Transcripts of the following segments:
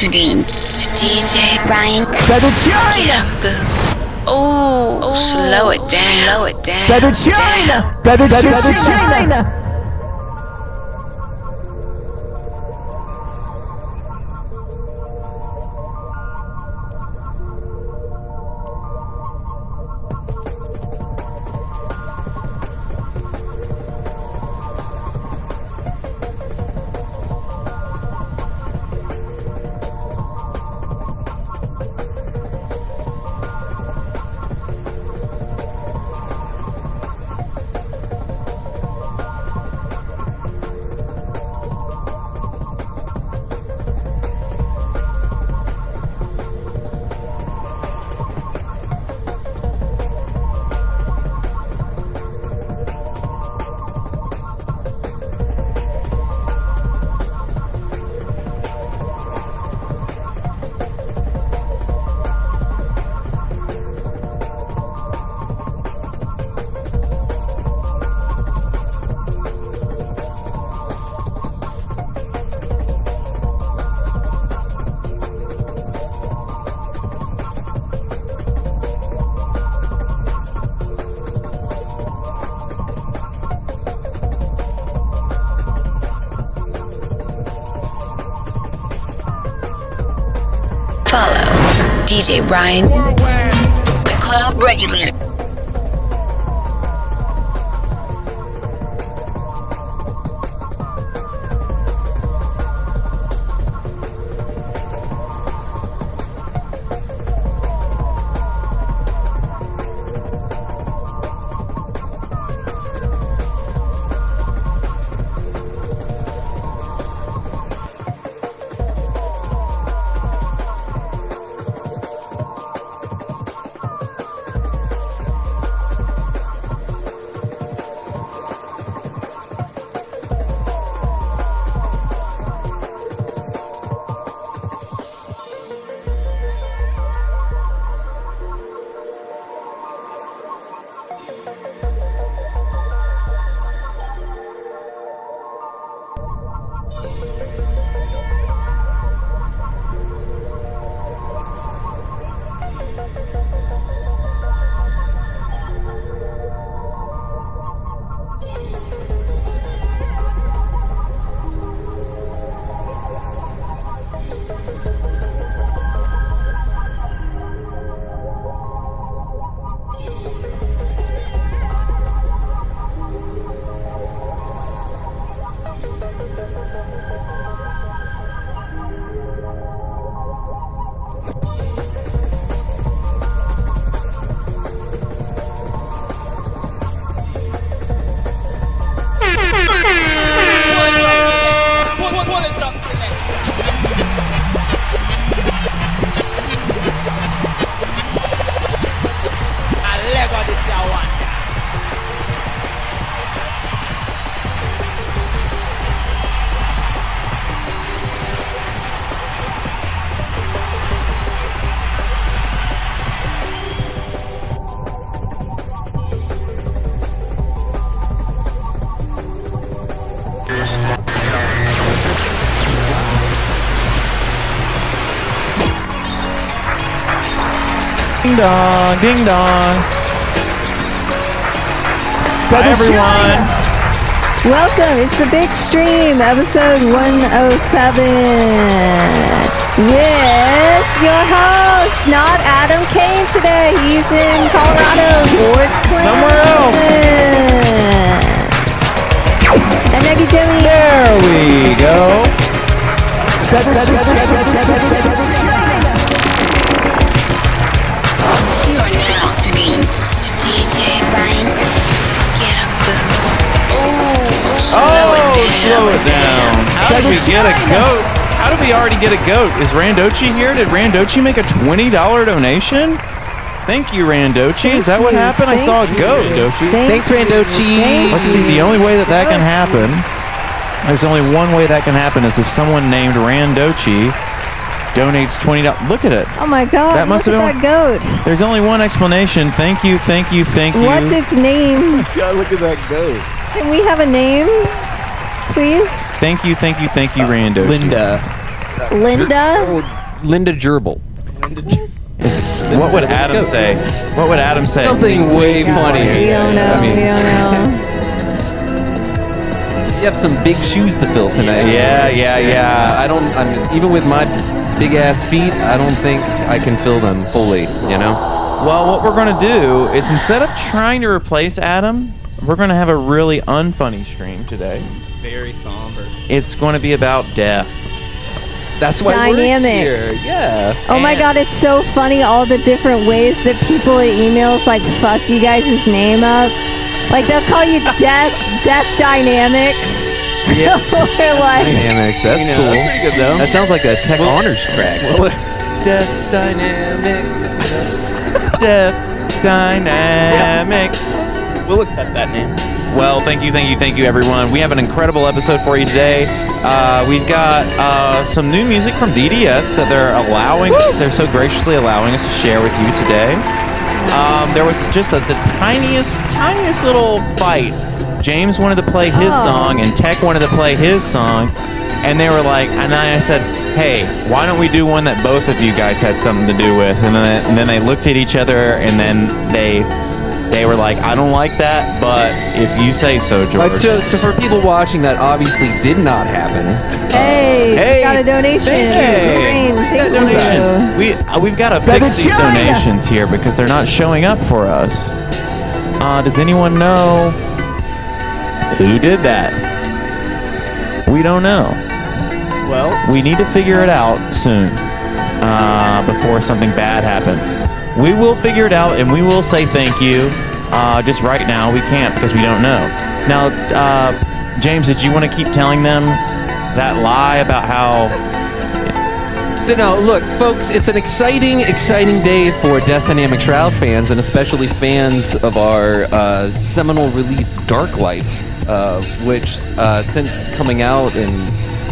tuned to DJ Brian. Better China! Get 'em, boo. Oh, slow it down. Slow it down. Better China! Better China! Follow DJ Brian, the club regulator. Ding dong, ding dong. Hi everyone. Welcome, it's the Big Stream, episode 107. With your host, not Adam Kane today. He's in Colorado. George Clanton. Somewhere else. And Maggie Jimmy. There we go. You are now tuned to DJ Brian. Get 'em, boo. Oh, Slow it down. How did we get a goat? How did we already get a goat? Is Randochi here? Did Randochi make a $20 donation? Thank you, Randochi. Is that what happened? I saw a goat. Thanks, Randochi. Let's see, the only way that can happen, there's only one way that can happen is if someone named Randochi donates $20. Look at it. Oh my God, That must look have at that goat. There's only one explanation. Thank you, thank you, thank you. What's its name? God, look at that goat. Can we have a name, please? Thank you, Randochi. Linda. Linda Gerbil. What would Adam say? What would Adam say? Something way funnier. We don't know. I mean, we don't know. You have some big shoes to fill tonight. Yeah. I mean, even with my big ass feet, I don't think I can fill them fully, you know? Well, what we're going to do is instead of trying to replace Adam, we're going to have a really unfunny stream today. Very somber. It's going to be about death. That's why Dynamics. we're here. Yeah. Oh my god, it's so funny all the different ways that people in emails like fuck you guys' name up. Like they'll call you Death Dynamics. Yes. Or like Dynamics, that's cool. That's pretty good though. That sounds like a tech honors track. Death Dynamics. Death Dynamics. We'll accept that name. Well, thank you, everyone. We have an incredible episode for you today. We've got some new music from DDS that they're so graciously allowing us to share with you today. There was just the tiniest little fight. James wanted to play his song, and Tech wanted to play his song, and they were like, and I said, hey, why don't we do one that both of you guys had something to do with? And then they looked at each other, and then they were like, I don't like that, but if you say so, George. So for people watching, that obviously did not happen. Hey, we got a donation. Hey, Lorraine, we got a donation. We've got to fix these donations here because they're not showing up for us. Does anyone know who did that? We don't know. Well, We need to figure it out soon before something bad happens. We will figure it out, and we will say thank you. Just right now, we can't because we don't know. Now, James, did you want to keep telling them that lie about how... So now, look, folks, it's an exciting day for Death Dynamic Shroud fans, and especially fans of our seminal release, Dark Life, which since coming out in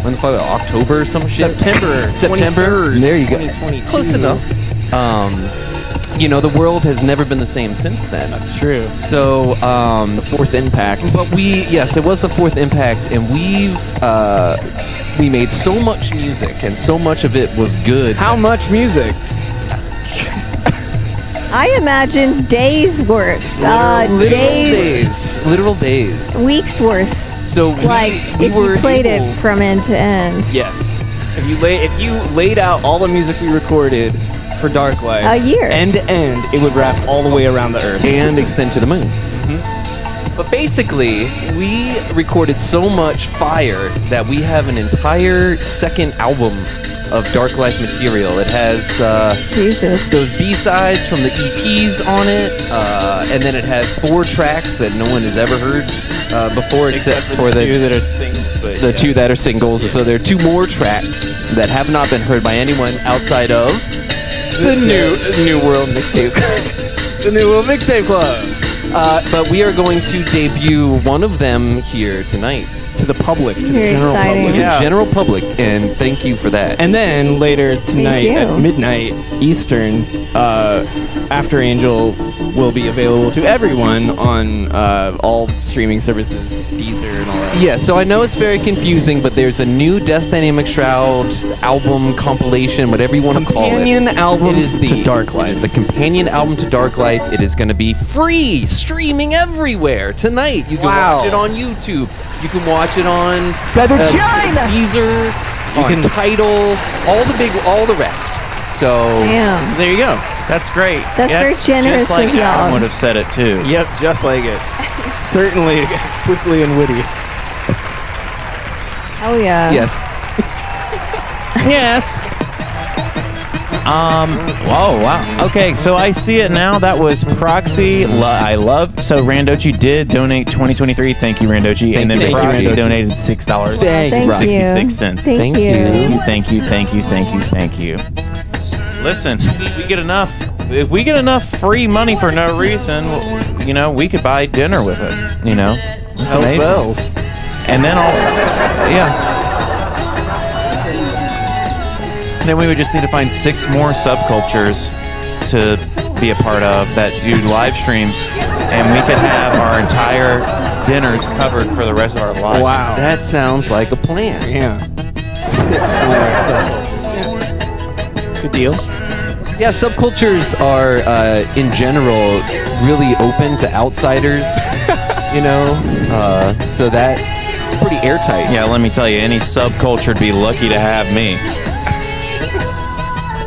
when the fuck, October or some shit? September. There you go. 2022. Close enough. You know, the world has never been the same since then. That's true. So, The fourth impact. but yes, it was the fourth impact, and we made so much music, and so much of it was good. How much music? I imagine days worth. Literal days. Weeks worth. So Like we if were you played able- it from end to end. Yes. If you laid out all the music we recorded for Dark Life, A year. end to end, it would wrap all the way around the Earth. and extend to the moon. But basically, we recorded so much fire that we have an entire second album of Dark Life material. It has Jesus. those B-sides from the EPs on it, and then it has 4 tracks that no one has ever heard before, except for the two the that are singles. But the 2 that are singles. So there are 2 more tracks that have not been heard by anyone outside of the New World Mixtape. The New World Mixtape Club. But we are going to debut one of them here tonight To the public, to the Very general exciting. public. to the general public, and thank you for that. And then later tonight you. at midnight Eastern, After Angel will be available to everyone on all streaming services, Deezer and all that. Yeah, so I know it's very confusing, but there's a new Death Dynamic Shroud album compilation, whatever you want to call it. Companion album It is to Dark Life. It is the companion album to Dark Life. It is going to be free, streaming everywhere tonight. You can watch it on YouTube. You can watch it on Deezer. You can Tidal, all the rest. So Damn. There you go. That's great. That's very generous just like of y'all. Adam would have said it too. Yep, just like it. Certainly, quickly and witty. Oh yeah. yes. Yes. Whoa, wow. Okay, so I see it now. That was Proxy. I love. So Randochi did donate 2023. Thank you, Randochi. And then Thank you, Proxy Randochi. donated $6. Thank you. 66 cents. Thank you. Thank you. Listen, we get enough. If we get enough free money for no reason, you know, we could buy dinner with it. You know, it's Hells amazing. bells. And then then we would just need to find 6 more subcultures to be a part of that do live streams, and we could have our entire dinners covered for the rest of our lives. Wow. That sounds like a plan. Yeah. 6 more. Good deal. Yeah, subcultures are, in general, really open to outsiders, you know? So it's pretty airtight. Yeah, let me tell you, any subculture would be lucky to have me.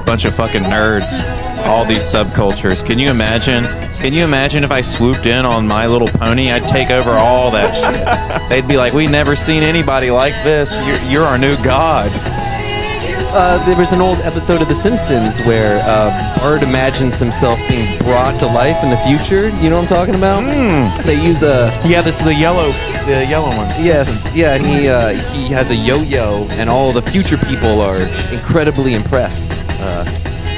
Bunch of fucking nerds. All these subcultures. Can you imagine? Can you imagine if I swooped in on My Little Pony? I'd take over all that shit. They'd be like, we've never seen anybody like this. You're our new god. There was an old episode of The Simpsons where Bart imagines himself being brought to life in the future. You know what I'm talking about? They use a... Yeah, this is the yellow one. Yes, yeah, and he has a yo-yo, and all the future people are incredibly impressed.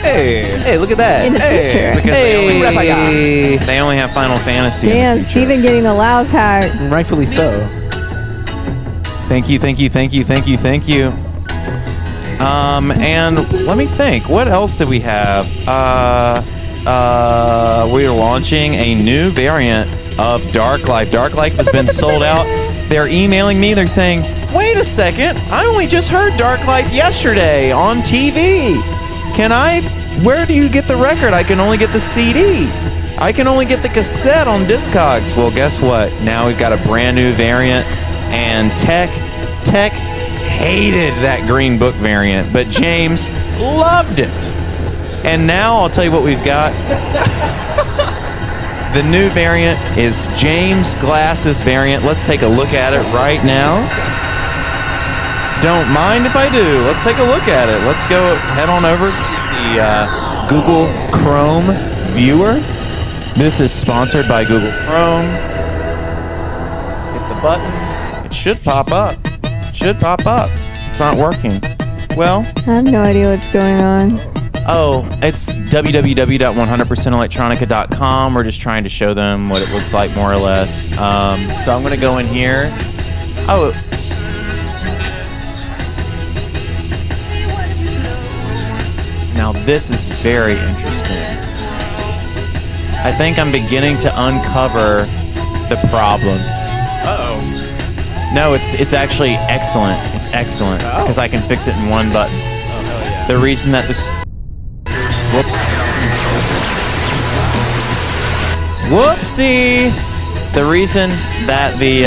Hey, look at that. In the future. Because Hey. they only have Final Fantasy. Damn, in the future. Steven getting the loud pack. Rightfully so. Thank you. And let me think. What else did we have? We're launching a new variant of Dark Life. Dark Life has been sold out. They're emailing me. They're saying, wait a second. I only just heard Dark Life yesterday on TV. Where do you get the record? I can only get the CD. I can only get the cassette on Discogs. Well, guess what? Now we've got a brand new variant, and Tech hated that Green Book variant, but James loved it. And now I'll tell you what we've got. The new variant is James Glass's variant. Let's take a look at it right now. Don't mind if I do. Let's take a look at it. Let's go head on over to the Google Chrome viewer. This is sponsored by Google Chrome. Hit the button. It should pop up. It's not working. Well, I have no idea what's going on. oh, it's www.100%electronica.com. We're just trying to show them what it looks like, more or less. So I'm going to go in here. Oh. Now this is very interesting. I think I'm beginning to uncover the problem. Uh-oh. No, it's actually excellent. It's excellent because I can fix it in one button. Oh, hell yeah. The reason that this... Whoopsie! The reason that the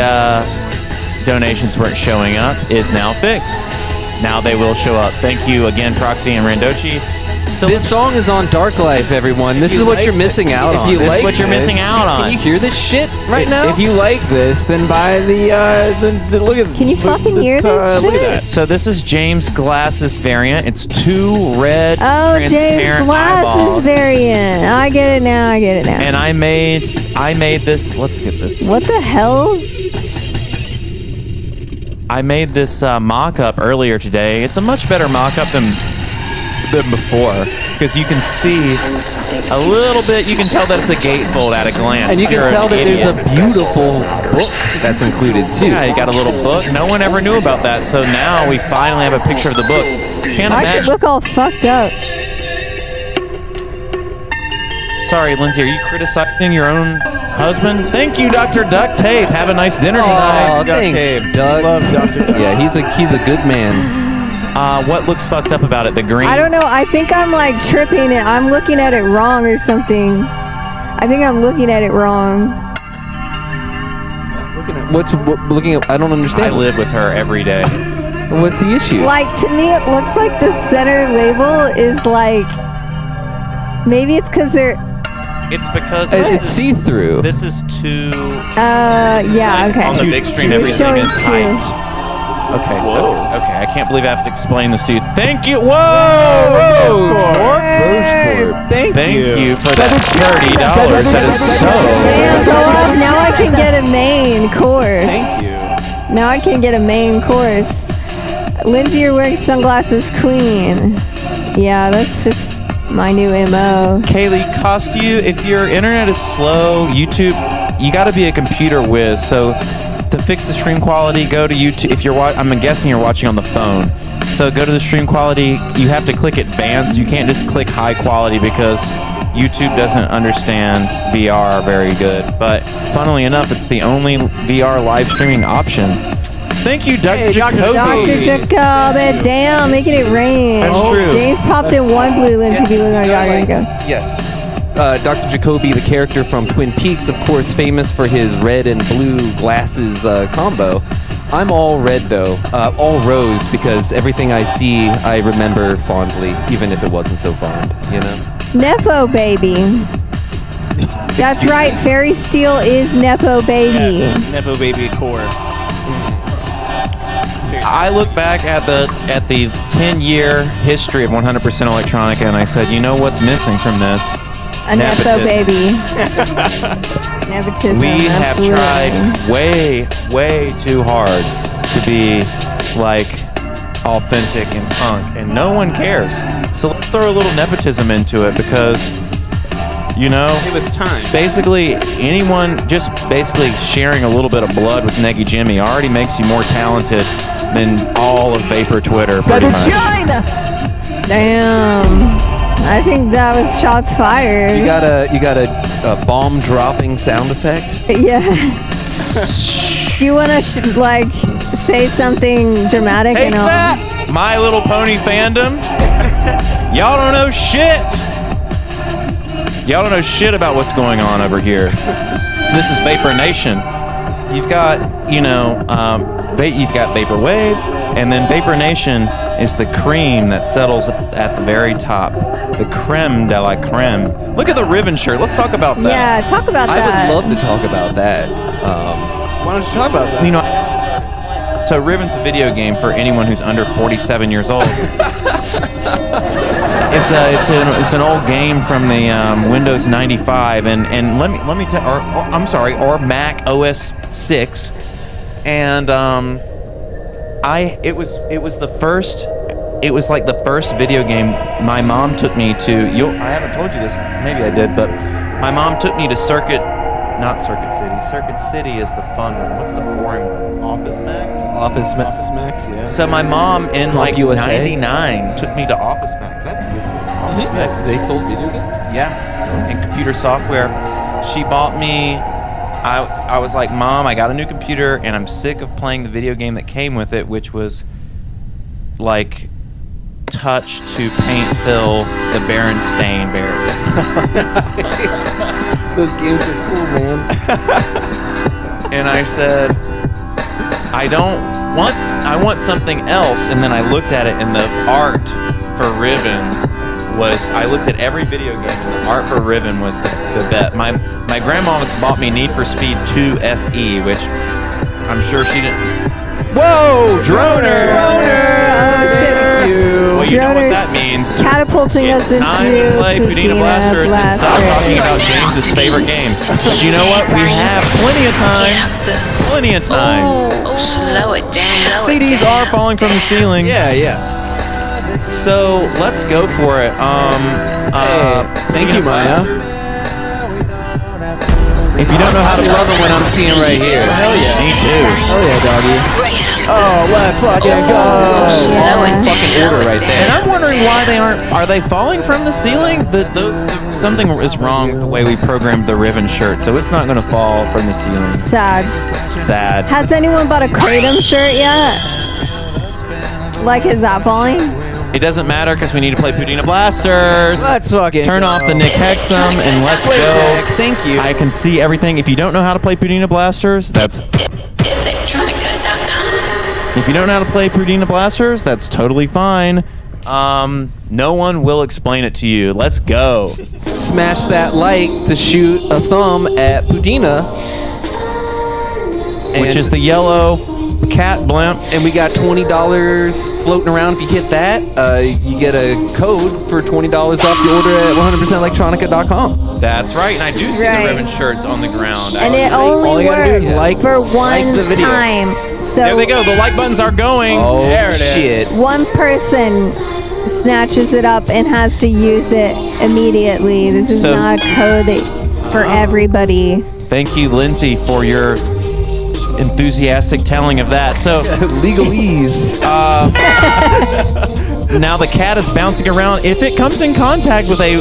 donations weren't showing up is now fixed. Now they will show up. Thank you again, Proxy and Randochi. So This song is on Dark Life, everyone. This is what you're missing out on. This is what you're missing out on. Can you hear this shit right now? If you like this, then buy the look at. Can you fucking hear this Look shit? at that. So this is James Glass's variant. It's two red Oh, James transparent Glass's eyeballs. variant. I get it now. And I made this. Let's get this. What the hell? I made this mock-up earlier today. It's a much better mock-up than before because you can see a little bit. You can tell that it's a gatefold at a glance. and you can You're tell an that there's a idiot. beautiful book that's included too. Yeah, you got a little book. No one ever knew about that, so now we finally have a picture of the book. Can't Why does it imagine. look all fucked up? Sorry, Lindsay, are you criticizing your own husband? Thank you, Dr. Duct Tape. Have a nice dinner tonight. Oh, thanks, Doug. Love Dr. Doug. Yeah, he's a good man. What looks fucked up about it? The green. I don't know. I think I'm like tripping it. I'm looking at it wrong or something. I think I'm looking at it wrong. Looking at? I don't I understand. live with her every day. What's the issue? Like, to me, it looks like the center label is like... Maybe it's because they're... It's because It's see-through. This is too. This is yeah, like okay. On the big screen, You're everything showing is two. hyped. Okay. Whoa. Okay. I can't believe I have to explain this to you. Thank you. Whoa. Thank you for that $30. That is so. Damn, go up. Now I can get a main course. Thank you. Now I can get a main course. Lindsay, you're wearing sunglasses queen. Yeah, that's just my new MO. Kaylee, cost you if your internet is slow, YouTube, you got to be a computer whiz. So to fix the stream quality, go to YouTube. If you're I'm guessing you're watching on the phone. So go to the stream quality. You have to click advanced. You can't just click high quality because YouTube doesn't understand VR very good. But funnily enough, it's the only VR live streaming option. Thank you, Dr. Hey, Dr. Jacoby. Dr. Jacoby, damn, making it rain. That's true. James popped in one blue, Lindsay. If you look on Dr. Jacoby. Yes. Dr. Jacoby, the character from Twin Peaks, of course, famous for his red and blue glasses combo. I'm all red, though. All rose, because everything I see, I remember fondly, even if it wasn't so fond, you know? Nepo baby. That's right. Fairy Steel is Nepo baby. Yes, Nepo Baby core. I look back at the 10-year history of 100% Electronica, and I said, you know what's missing from this? A Nepo Nepotism. baby. Nepotism. We have absolutely. tried way too hard to be like authentic and punk, and no one cares. So let's throw a little nepotism into it, because, you know, It was time. basically anyone just basically sharing a little bit of blood with Neggy Jimmy already makes you more talented than all of Vapor Twitter, pretty much. Damn. I think that was shots fired. You got a bomb dropping sound effect? Yeah. Do you want to say something dramatic? Take that, My Little Pony fandom. Y'all don't know shit. Y'all don't know shit about what's going on over here. This is VaporNation. You've got, you've got Vaporwave, and then VaporNation is the cream that settles at the very top. The creme de la creme. Look at the ribbon shirt. Let's talk about that. Yeah, talk about that. I would love to talk about that. Why don't you talk about that? You know, so Ribbon's a video game for anyone who's under 47 years old. It's an old game from the Windows 95, and let me tell, or Mac OS 6, and it was like the first video game my mom took me to. I haven't told you this, maybe I did, but my mom took me to Circuit City. Circuit City is the fun one. What's the boring one? Office Max? Office Max, yeah. So my mom in like USA? 99 took me to Office Max. That existed. Office Max. They sold video games? Yeah. And computer software. She bought me, I was like, Mom, I got a new computer and I'm sick of playing the video game that came with it, which was like touch to paint fill the Berenstain Bear. Those games are cool, man. And I said, I want something else. And then I looked at it, and the art for Ribbon I looked at every video game, and the art for Ribbon was the bet. My grandma bought me Need for Speed 2 SE, which I'm sure she didn't. Whoa, Droner! Well, you know what that means. Catapulting It's us into time to play Pudina Blasters and stop talking about James's favorite game. But you know what? We have plenty of Get time. up, boo. Plenty of time. Ooh, slow it down. CDs are falling from the ceiling. Yeah. So let's go for it. Thank you, Maya. If you don't know how to I love it when I'm seeing right here. hell yeah. Me too. Oh yeah, doggy. Break it up. Oh, let's fucking go. Slow it Awesome down. fucking order right And there. I'm wondering why they aren't. Are they falling from the ceiling? Something is wrong with the way we programmed the Ribbon shirt, so it's not going to fall from the ceiling. Sad. Sad. Has anyone bought a Kratom shirt yet? Like, is that falling? It doesn't matter because we need to play Pudina Blasters. Let's fucking Turn off the Nick Hexum and let's go. Thank you. I can see everything. If you don't know how to play Pudina Blasters, that's. Electronica.com. If you don't know how to play Pudina Blasters, that's totally fine. No one will explain it to you. Let's go. Smash that like to shoot a thumb at Pudina. Which is the yellow cat blimp. And we got $20 floating around. If you hit that, you get a code for $20 off your order at 100%electronica.com. That's right. And I do see Right. the ribbon shirts on the ground. And it All only you gotta do is works like- for like one the video. time. So There they go. The like buttons are going. Oh, There it is. shit. one person snatches it up and has to use it immediately. This is So- not a code for everybody. Thank you, Lindsay, for your enthusiastic telling of that. So Legalese. Now the cat is bouncing around. If it comes in contact with a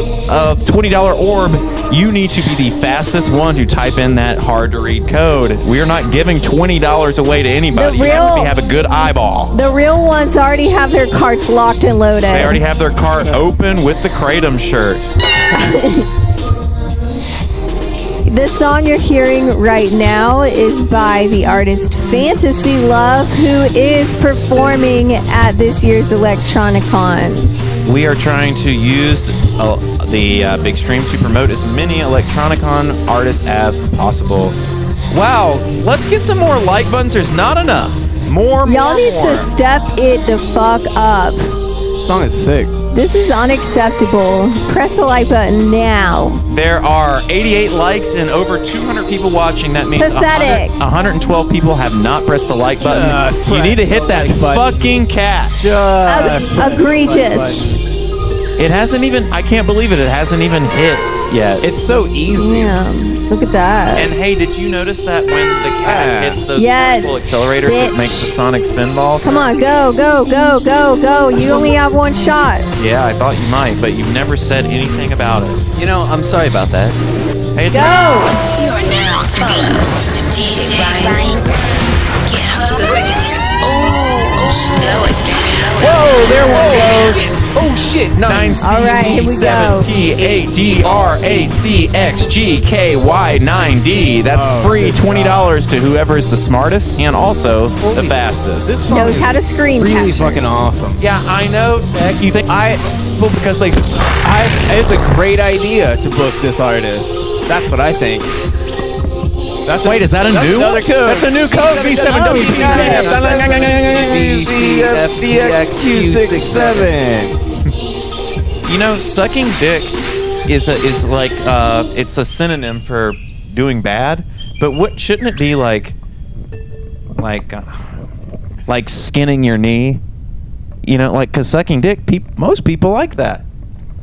$20 orb, you need to be the fastest one to type in that hard-to-read code. We are not giving $20 away to anybody. You have to have a good eyeball. The real ones already have their carts locked and loaded. They already have their cart open with the Kratom shirt. The song you're hearing right now is by the artist Fantasy Love, who is performing at this year's Electronicon. We are trying to use the big stream to promote as many Electronicon artists as possible. Wow, let's get some more like buttons. There's not enough. More. Y'all need to step it the fuck up. This song is sick. This is unacceptable. Press the like button now. There are 88 likes and over 200 people watching. That means Pathetic. 112 people have not pressed the like button. Just You need to hit that press the like button. fucking cat. Egregious. It hasn't even, I can't believe it. It hasn't even hit yet. It's so easy. Damn. Look at that. And hey, did you notice that when the cat hits those Yes, vertical accelerators, bitch. it makes the sonic spinballs? Come on, go, go, go, go, go. You only have one shot. Yeah, I thought you might, but you've never said anything about it. You know, I'm sorry about that. Hey, Go. You are now tuned to DJ Ryan. Get up the record. Oh, slow it down. Whoa, there one goes. Oh shit! Nice. All right, here we go. 9CB7P8DR8CXGKY9D. That's free $20 to whoever is the smartest and also the fastest. This song Knows is how to screen really capture. fucking awesome. Yeah, I know, Tech. You think Well, because like, it's a great idea to book this artist. That's what I think. Wait, is that a new another one? code. That's a new code. VCFDXQ67. You know, sucking dick is like it's a synonym for doing bad. But what shouldn't it be like skinning your knee? You know, like because sucking dick, most people like that.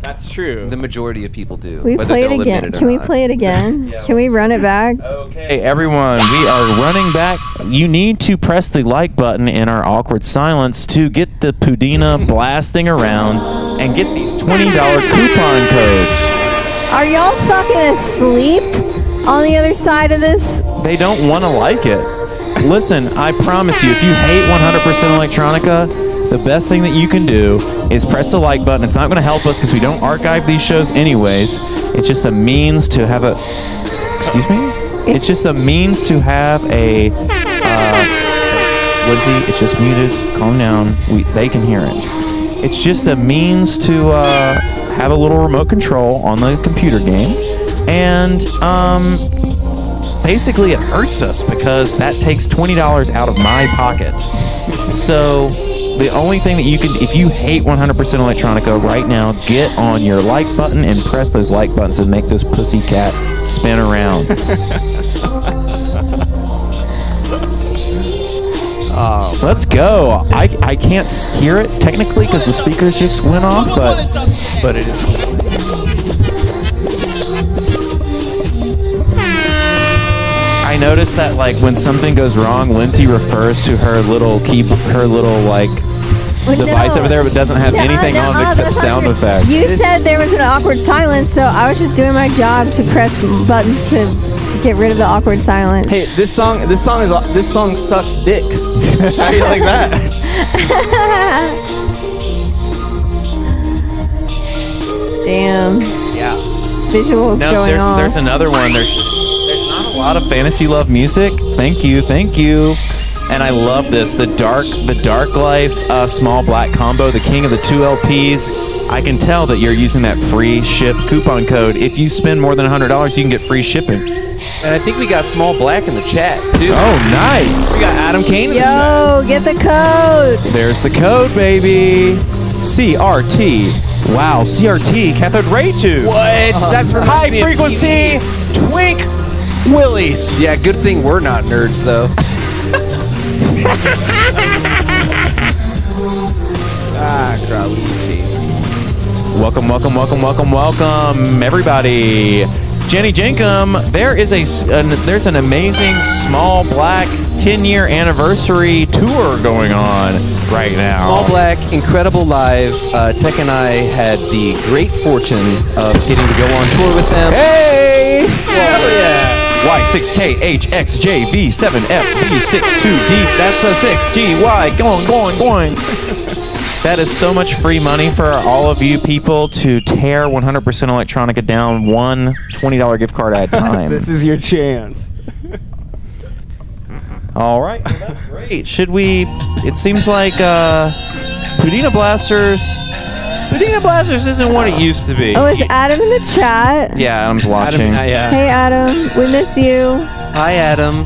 That's true. The majority of people do. We whether play it they'll admit again. or Can we not. play it again? Can we run it back? Okay, everyone, we are running back. You need to press the like button in our awkward silence to get the Pudina blasting around and get these $20 coupon codes. Are y'all fucking asleep on the other side of this? They don't want to like it. Listen, I promise you, if you hate 100% Electronica, the best thing that you can do is press the like button. It's not going to help us because we don't archive these shows anyways. It's just a means to have a... Excuse me? It's just a means to have a... Lindsay, it's just muted. Calm down. They can hear it. It's just a means to have a little remote control on the computer game. And basically it hurts us because that takes $20 out of my pocket. So... the only thing that you can, if you hate 100% Electronica right now, get on your like button and press those like buttons and make this pussycat spin around. Let's go. I can't hear it technically because the speakers just went off, but it is. I noticed that like when something goes wrong, Lindsay refers to her little device over there, but doesn't have anything on except that's not sound true. effects. You said there was an awkward silence, so I was just doing my job to press buttons to get rid of the awkward silence. Hey, this song sucks dick. How do you like that? Damn. Yeah. Visuals No, going on. there's another one. There's not a lot of Fantasy Love music. Thank you. And I love this. The Dark Life small black combo, the king of the 2 LPs. I can tell that you're using that free ship coupon code. If you spend more than $100, you can get free shipping. And I think we got Small Black in the chat too. Oh, nice. We got Adam Kane. Yo, get the code. There's the code, baby. CRT. Wow, CRT, cathode ray tube. What? That's for High frequency twink willies. Yeah, good thing we're not nerds though. Krawici. Welcome, everybody. Jenny Jenkum, there's an amazing small black 10-year anniversary tour going on right now. Small Black, incredible live. Tech and I had the great fortune of getting to go on tour with them. Hey! Hell yeah! Y6KHXJV7FB62D. That's a 6GY. Going. That is so much free money for all of you people to tear 100% Electronica down one $20 gift card at a time. This is your chance. All right, well, that's great. Should we? It seems like Pudina Blasters isn't what it used to be. Oh, is Adam in the chat? Yeah, Adam's watching. Yeah. Hey, Adam. We miss you. Hi, Adam.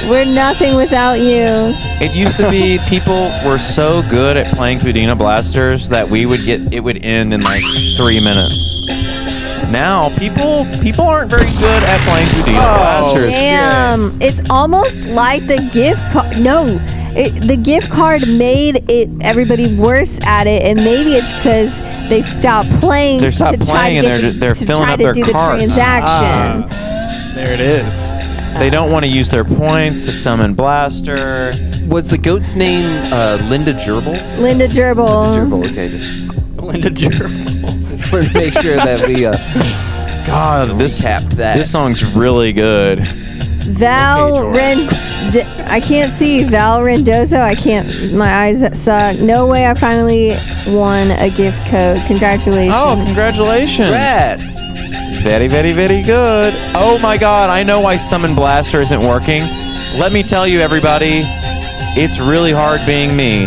We're nothing without you. It used to be people were so good at playing Pudina Blasters that it would end in like 3 minutes. Now people aren't very good at playing Pudina Blasters. Damn. It's almost like the gift card. No. The gift card made everybody worse at it, and maybe it's because they stopped playing. They're stopped playing, and they're filling up their to do carts. the transaction. There it is. They don't want to use their points to summon Blaster. Was the goat's name Linda Gerbil? Linda Gerbil. Gerbil, okay, just Linda Gerbil. just wanted to make sure that we God, recapped that. This song's really good. I can't see Val Rendozo. I can't. My eyes suck. No way. I finally won a gift code. Congratulations. Oh, congratulations. Rat. Very, very, very good. Oh my God, I know why Summon Blaster isn't working. Let me tell you, everybody, it's really hard being me.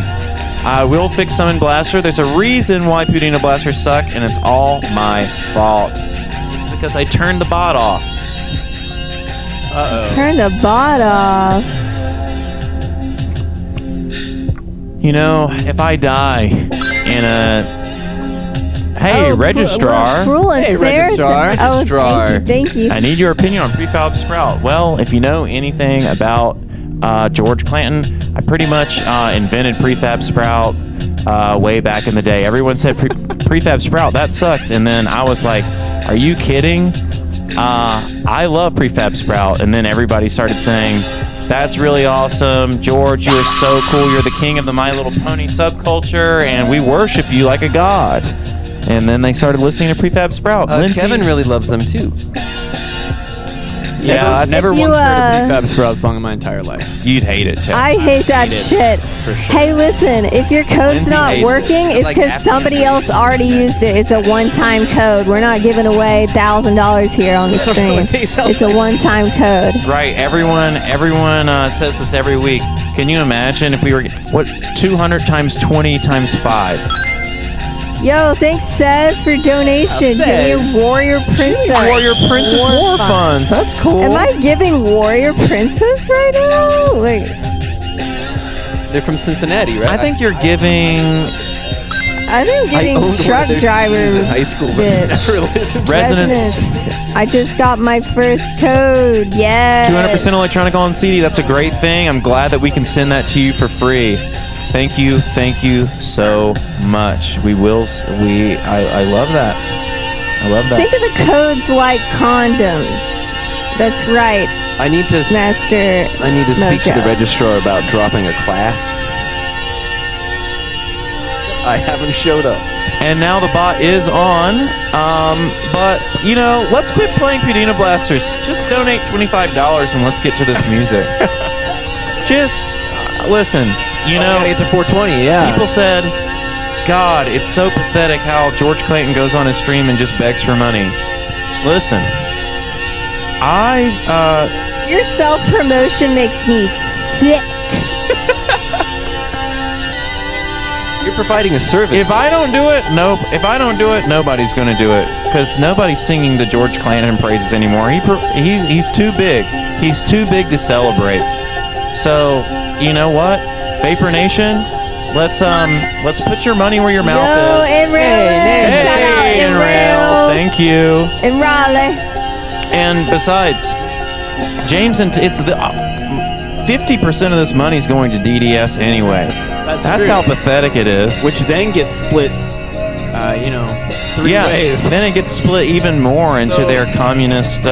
I will fix Summon Blaster. There's a reason why Pudina Blasters suck, and it's all my fault. It's because I turned the bot off. Turn the bot off. You know, if I die in a... Hey, Registrar. Cruel and Hey, fair. Registrar. Oh, Registrar. thank you. I need your opinion on Prefab Sprout. Well, if you know anything about George Clanton, I pretty much invented Prefab Sprout way back in the day. Everyone said Prefab Sprout, that sucks. And then I was like, are you kidding? I love Prefab Sprout. And then everybody started saying, that's really awesome. George, you are so cool. You're the king of the My Little Pony subculture, and we worship you like a god. And then they started listening to Prefab Sprout. Lindsay, Kevin really loves them too. Yeah, I've never If once you, heard a Prefab Sprout song in my entire life. you'd hate it, Ted. I hate that hate it, shit. for sure. Hey, listen, if your code's Lindsay not hates it. working, it's Like because Afghan somebody else race. already used it. It's a one-time code. We're not giving away $1,000 here on the stream. It's a one-time code. Right, everyone says this every week. Can you imagine if we were 200 times 20 times 5? Yo, thanks, Says, for donation. Junior Says. Warrior Princess. Warrior Princess War Funds. That's cool. Am I giving Warrior Princess right now? Like, They're from Cincinnati, right? I think you're giving I think I'm I giving owned one of truck their driver CDs in high school, but bitch. never listened to Resonance. I just got my first code. Yes. 200% Electronica on CD. That's a great thing. I'm glad that we can send that to you for free. Thank you so much. I love that. I love that. Think of the codes like condoms. That's right, I need to Master. speak to the Mojo. registrar about dropping a class. I haven't showed up. And now the bot is on. But, let's quit playing Pudina Blasters. Just donate $25 and let's get to this music. Just listen, Gotta get to 420, yeah. people said, God, it's so pathetic how George Clanton goes on his stream and just begs for money. Listen, Your self-promotion makes me sick. You're providing a service. if I don't do it, nobody's going to do it. Because nobody's singing the George Clanton praises anymore. He's too big. He's too big to celebrate. So, you know what? VaporNation, let's put your money where your mouth Yo, is. Enrail. Hey, Shout out Enrail. Thank you. And Raleigh. And besides, James, it's the 50% of this money is going to DDS anyway. That's true. how pathetic it is. Which then gets split, 3 ways. Then it gets split even more into So- their communist,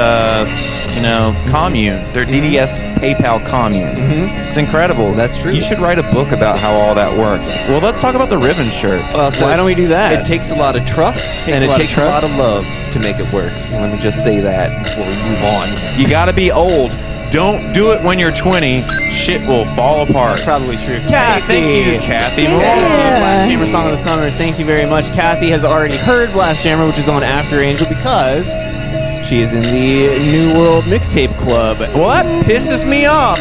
commune, their DDS PayPal commune. It's incredible. That's true. You should write a book about how all that works. Well, let's talk about the ribbon shirt. Well, so Why don't we do that? It takes a lot of trust, and it takes a lot of love to make it work. Let me just say that before we move on. You gotta be old. Don't do it when you're 20. Shit will fall apart. That's probably true. Hey, thank you, Kathy. Yeah. Blast Jammer Song of the Summer. Thank you very much. Kathy has already heard Blast Jammer, which is on After Angel, because she is in the New World Mixtape Club. Well, that pisses me off.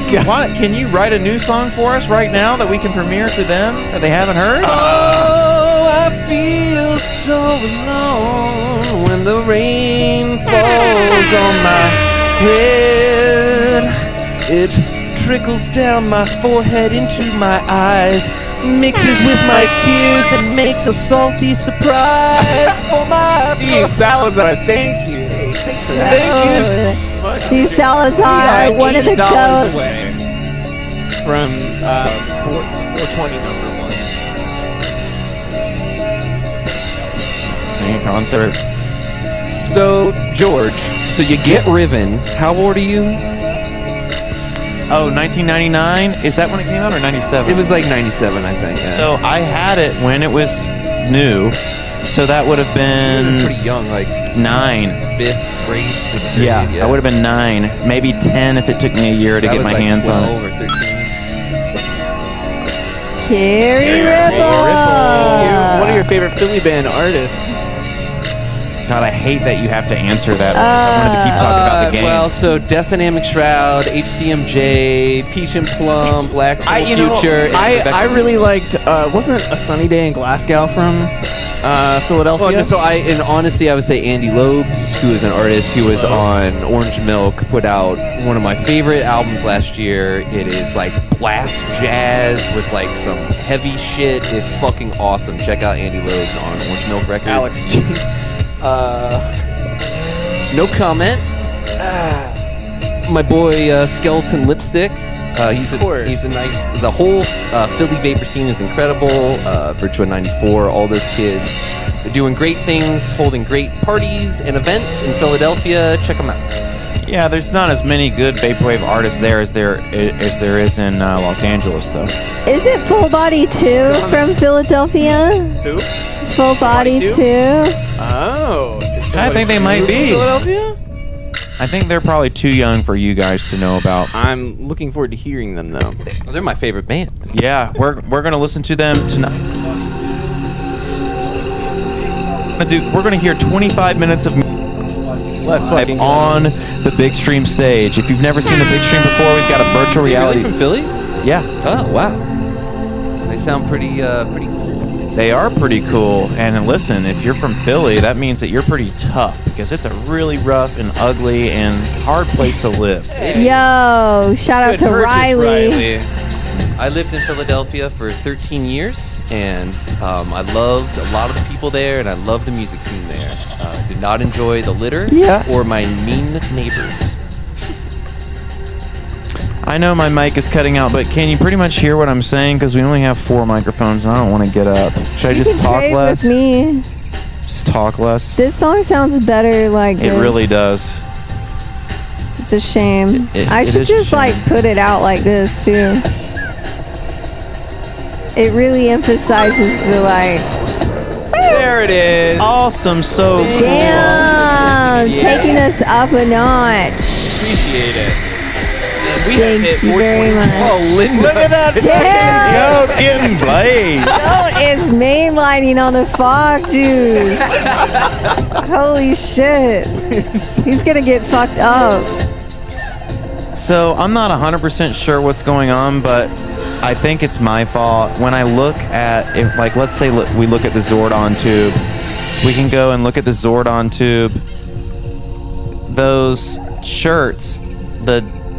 Can you write a new song for us right now that we can premiere to them that they haven't heard? Oh, I feel so alone when the rain falls on my head. It trickles down my forehead into my eyes, mixes with my tears and makes a salty surprise for my Steve Salazar, thank you. Hey, thanks for that. Oh, Steve Salazar, one of the $8 goats. away from 420 number 1. Singing concert. So, George, so you get Riven. How old are you? Oh, 1999? Is that when it came out, or 97? It was like 97, I think. Yeah. So I had it when it was new. So that would have you were been pretty young, like 9. 5th grade, 6th grade. Yeah, I would have been 9, maybe 10 if it took me a year to That get was my like hands on 12 it. or 13. Carrie Ripple. What are your favorite Philly band artists? God, I hate that you have to answer that. I wanted to keep talking about the game. Well, so Dynamic Shroud, HCMJ, Peach and Plum, Black Hole Future. and I Rebecca- really liked. Wasn't A Sunny Day in Glasgow from Philadelphia? Oh, no, so and honestly, I would say Andy Lobes, who is an artist who was on Orange Milk, put out one of my favorite albums last year. It is like blast jazz with like some heavy shit. It's fucking awesome. Check out Andy Lobes on Orange Milk Records. Alex G. No comment. My boy Skeleton Lipstick. He's a nice. The whole Philly vapor scene is incredible. Virtua 94, all those kids. They're doing great things, holding great parties and events in Philadelphia. Check them out. Yeah, there's not as many good vaporwave artists there as there is in Los Angeles, though. Is it Full Body 2 from Philadelphia? Who? Full Body 2? Oh. I think they might be. Philadelphia? I think they're probably too young for you guys to know about. I'm looking forward to hearing them though. Oh, they're my favorite band. Yeah, we're gonna listen to them tonight. We're gonna hear 25 minutes of Let's fucking go. on the Big Stream stage. If you've never seen the Big Stream before, we've got a virtual reality. Really from Philly? Yeah, Oh wow. They sound pretty cool. they are pretty cool. And listen, if you're from Philly, that means that you're pretty tough because it's a really rough and ugly and hard place to live. Yo, shout out Good to purchase, Riley. I lived in Philadelphia for 13 years, and I loved a lot of the people there, and I loved the music scene there. Did not enjoy the litter or my mean neighbors. I know my mic is cutting out, but can you pretty much hear what I'm saying? Because we only have 4 microphones, and I don't want to get up. Should I You just can talk trade less? with me. Just talk less? This song sounds better like It this. really does. It's a shame. It I is should a just like shame. put it out like this too. It really emphasizes the like. There it is. Awesome, so cool. Damn, Yeah. taking us up a notch. Appreciate it. And we have Thank hit you very 420. much. Oh, Linda. Look at that Damn. goat getting blazed. Goat is mainlining on the fog juice. Holy shit. He's gonna get fucked up. So I'm not 100% sure what's going on, but I think it's my fault. When I look at, if, like, let's say we look at the Zordon tube, we can go and look at the Zordon tube. Those shirts,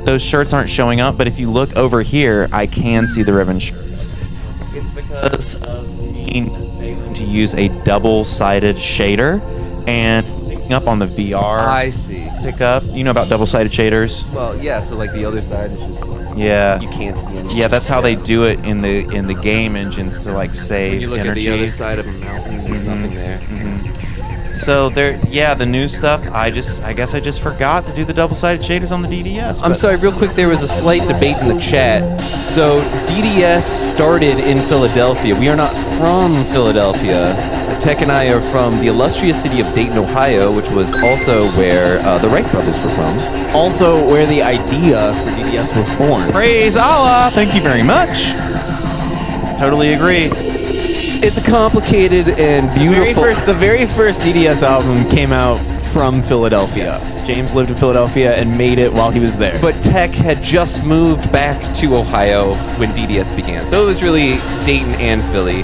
those shirts aren't showing up, but if you look over here, I can see the ribbon shirts. It's because of me failing to use a double-sided shader and picking up on the VR I see. pickup. You know about double-sided shaders? Well, yeah. So like the other side is just Yeah. you can't see anything. Yeah, that's how they do it in the game engines to like save When you look energy. at the other side of a mountain, there's nothing there. So the new stuff. I guess I just forgot to do the double-sided shaders on the DDS. I'm but- sorry, real quick, there was a slight debate in the chat. So DDS started in Philadelphia. We are not from Philadelphia. Tech and I are from the illustrious city of Dayton, Ohio, which was also where the Wright brothers were from. Also, where the idea for DDS was born. Praise Allah! Thank you very much. Totally agree. It's a complicated and beautiful... The very first DDS album came out from Philadelphia. Yes. James lived in Philadelphia and made it while he was there. But Tech had just moved back to Ohio when DDS began. So it was really Dayton and Philly.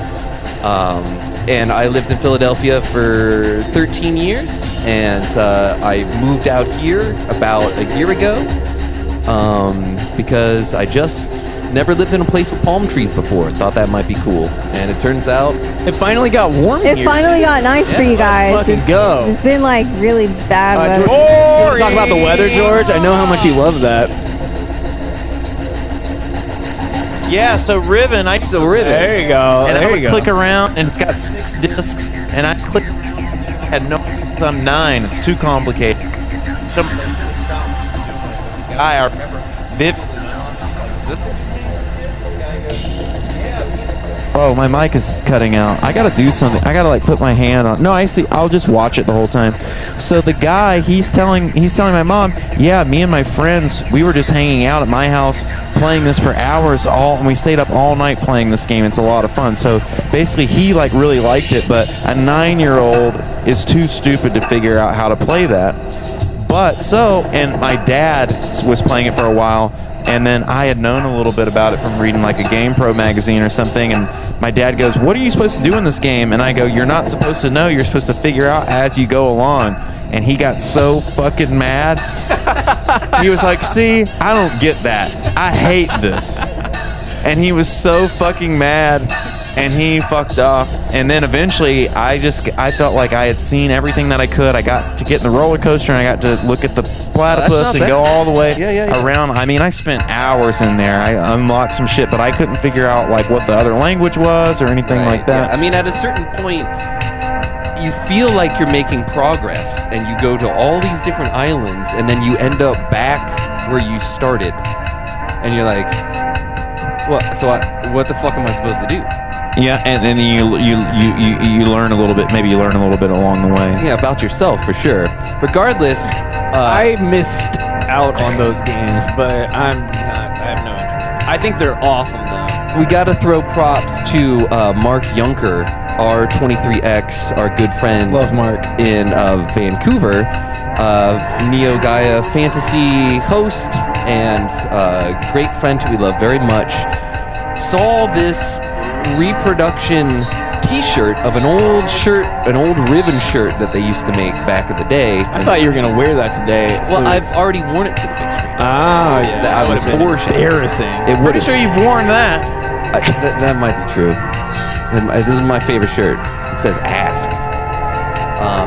And I lived in Philadelphia for 13 years, and I moved out here about a year ago because I just never lived in a place with palm trees before. Thought that might be cool, and it turns out it finally got warm It here. finally got nice for you guys. Fucking go. It's been like really bad weather. George, you wanna talk about the weather, George? I know how much you love that. Yeah, so Riven, There you go. and I there would you go. click around, and it's got 6 discs, and I click, had no, I'm 9. It's too complicated. I remember vividly. Is this? Oh, my mic is cutting out. I gotta do something. I gotta like put my hand on. No, I see. I'll just watch it the whole time. So the guy, he's telling my mom, yeah, me and my friends, we were just hanging out at my house playing this for hours and we stayed up all night playing this game. It's a lot of fun. So basically, he like really liked it, but a 9-year-old is too stupid to figure out how to play that. And my dad was playing it for a while. And then I had known a little bit about it from reading like a GamePro magazine or something. And my dad goes, what are you supposed to do in this game? And I go, you're not supposed to know. You're supposed to figure out as you go along. And he got so fucking mad. He was like, see, I don't get that. I hate this. And he was so fucking mad. And he fucked off. And then eventually, I felt like I had seen everything that I could. I got to get in the roller coaster, and I got to look at the platypus and go all the way around. I mean, I spent hours in there. I unlocked some shit, but I couldn't figure out like what the other language was or anything like that. Yeah. I mean, at a certain point, you feel like you're making progress, and you go to all these different islands, and then you end up back where you started, and you're like, what? So what the fuck am I supposed to do? Yeah, and then you learn a little bit. Maybe you learn a little bit along the way. Yeah, about yourself for sure. Regardless, I missed out on those games, but I have no interest. I think they're awesome though. we got to throw props to Mark Junker, our 23X, our good friend. Love Mark. In Vancouver. Neo Gaia Fantasy host and great friend who we love very much. Saw this reproduction t-shirt of an old ribbon shirt that they used to make back in the day. I thought you were going to wear that today. Well, I've already worn it to the big screen. Ah, yeah. That I was forced. Embarrassing. It Pretty sure you've worn that. that might be true. This is my favorite shirt. It says ask.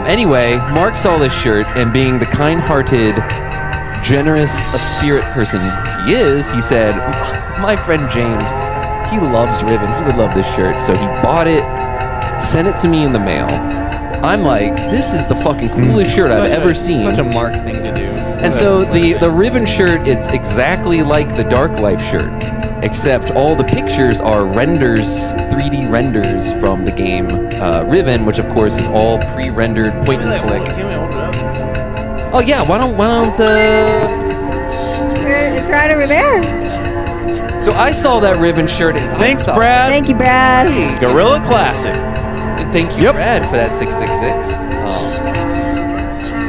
Anyway, Mark saw this shirt, and being the kind-hearted, generous of spirit person he is, he said, my friend James, he loves Riven. He would love this shirt. So he bought it, sent it to me in the mail. I'm like, this is the fucking coolest shirt I've ever seen. Such a Mark thing to do. And so the Riven shirt, it's exactly like the Dark Life shirt, except all the pictures are renders, 3D renders from the game Riven, which of course is all pre-rendered point and click. Oh yeah, why don't It's right over there. So I saw that Riven shirt and Thanks, I thought, Brad. Thank you, Brad. Gorilla Classic. Thank you, Brad, for that 666.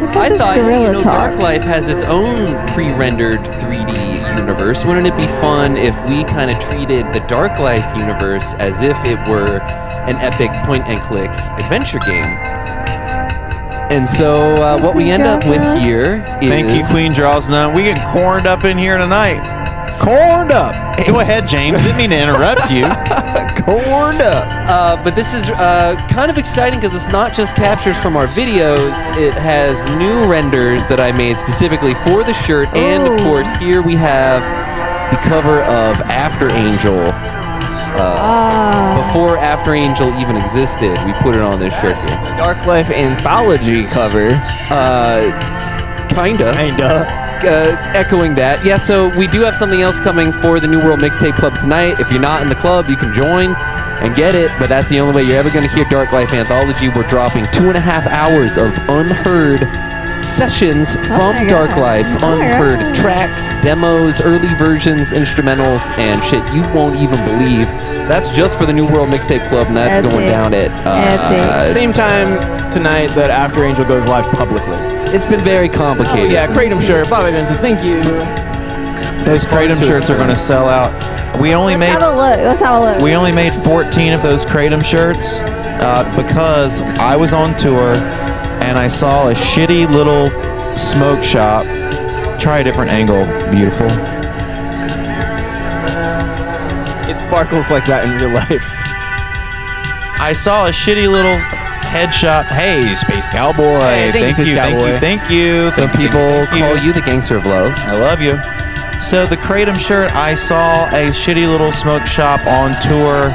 What's up I this thought, gorilla talk? Dark Life has its own pre-rendered 3D universe. Wouldn't it be fun if we kind of treated the Dark Life universe as if it were an epic point-and-click adventure game? And so what we end up with here is... Thank you, Queen Draws None. We getting corned up in here tonight. Corned up. Go ahead, James. Didn't mean to interrupt you. Corned up. But this is kind of exciting because it's not just captures from our videos. It has new renders that I made specifically for the shirt. And, of course, here we have the cover of After Angel. Before After Angel even existed, we put it on this shirt here. Dark Life anthology cover. Kinda. Echoing that. Yeah, so we do have something else coming for the New World Mixtape Club tonight. If you're not in the club, you can join and get it, but that's the only way you're ever going to hear Dark Life Anthology. We're dropping 2.5 hours of unheard sessions from Dark Life. Unheard tracks, demos, early versions, instrumentals, and shit you won't even believe. That's just for the New World Mixtape Club, and that's going down at... Same time tonight that After Angel goes live publicly. It's been very complicated. Oh, yeah, Kratom shirt. Bobby Vincent, thank you. Those Kratom shirts are going to sell out. Let's have a look. We only made 14 of those Kratom shirts because I was on tour and I saw a shitty little smoke shop. Try a different angle. Beautiful. It sparkles like that in real life. I saw a shitty little head shop. Hey, Space Cowboy. Hey, thank you. Some people call you the gangster of love. I love you. So the Kratom shirt, I saw a shitty little smoke shop on tour,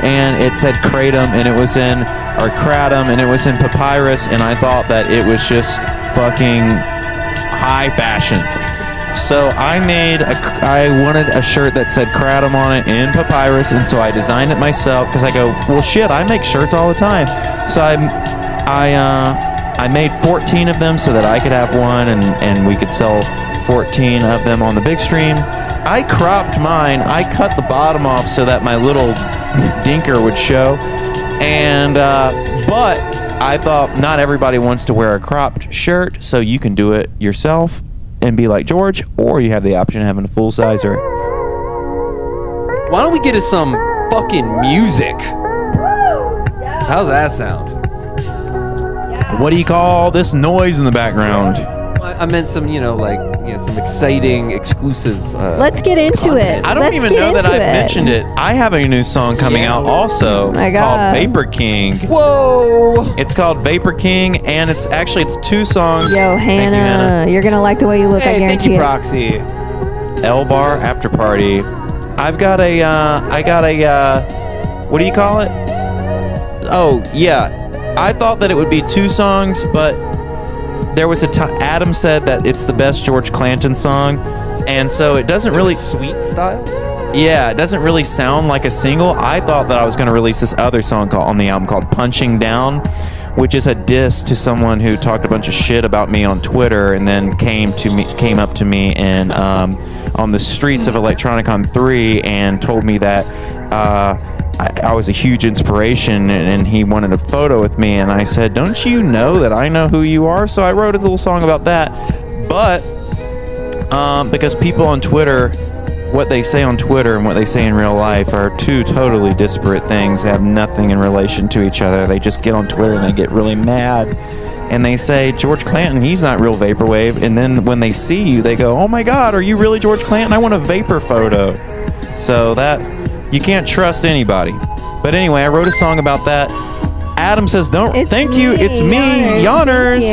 and it said Kratom, and it was in, or Kratom, and it was in papyrus, and I thought that it was just fucking high fashion. So I wanted a shirt that said Kratom on it in papyrus, and so I designed it myself, because I go, well shit, I make shirts all the time. So I made 14 of them so that I could have one, and we could sell 14 of them on the big stream. I cropped mine. I cut the bottom off so that my little dinker would show. And but I thought not everybody wants to wear a cropped shirt, so you can do it yourself and be like George, or you have the option of having a full sizer. Why don't we get to some fucking music? How's that sound? What do you call this noise in the background? I meant some, some exciting, exclusive. Let's get into it. I don't even know that I mentioned it. I have a new song coming out also called Vapor King. Whoa! It's called Vapor King, and it's two songs. Yo, Hannah, you're gonna like the way you look. I guarantee thank you, Proxy. L Bar After Party. I've got what do you call it? Oh yeah. I thought that it would be two songs, but there was Adam said that it's the best George Clanton song, and so it doesn't really sweet style. Yeah, it doesn't really sound like a single. I thought that I was going to release this other song on the album called Punching Down, which is a diss to someone who talked a bunch of shit about me on Twitter, and then came up to me and on the streets of Electronica 3 and told me that I was a huge inspiration, and he wanted a photo with me, and I said, don't you know that I know who you are? So I wrote a little song about that. But because people on Twitter, what they say on Twitter and what they say in real life are two totally disparate things, have nothing in relation to each other. They just get on Twitter and they get really mad, and they say, George Clanton, he's not real Vaporwave, and then when they see you, they go, oh my god, are you really George Clanton? I want a Vapor photo. So that... you can't trust anybody. But anyway, I wrote a song about that. Adam says, thank you. It's me, Yonners.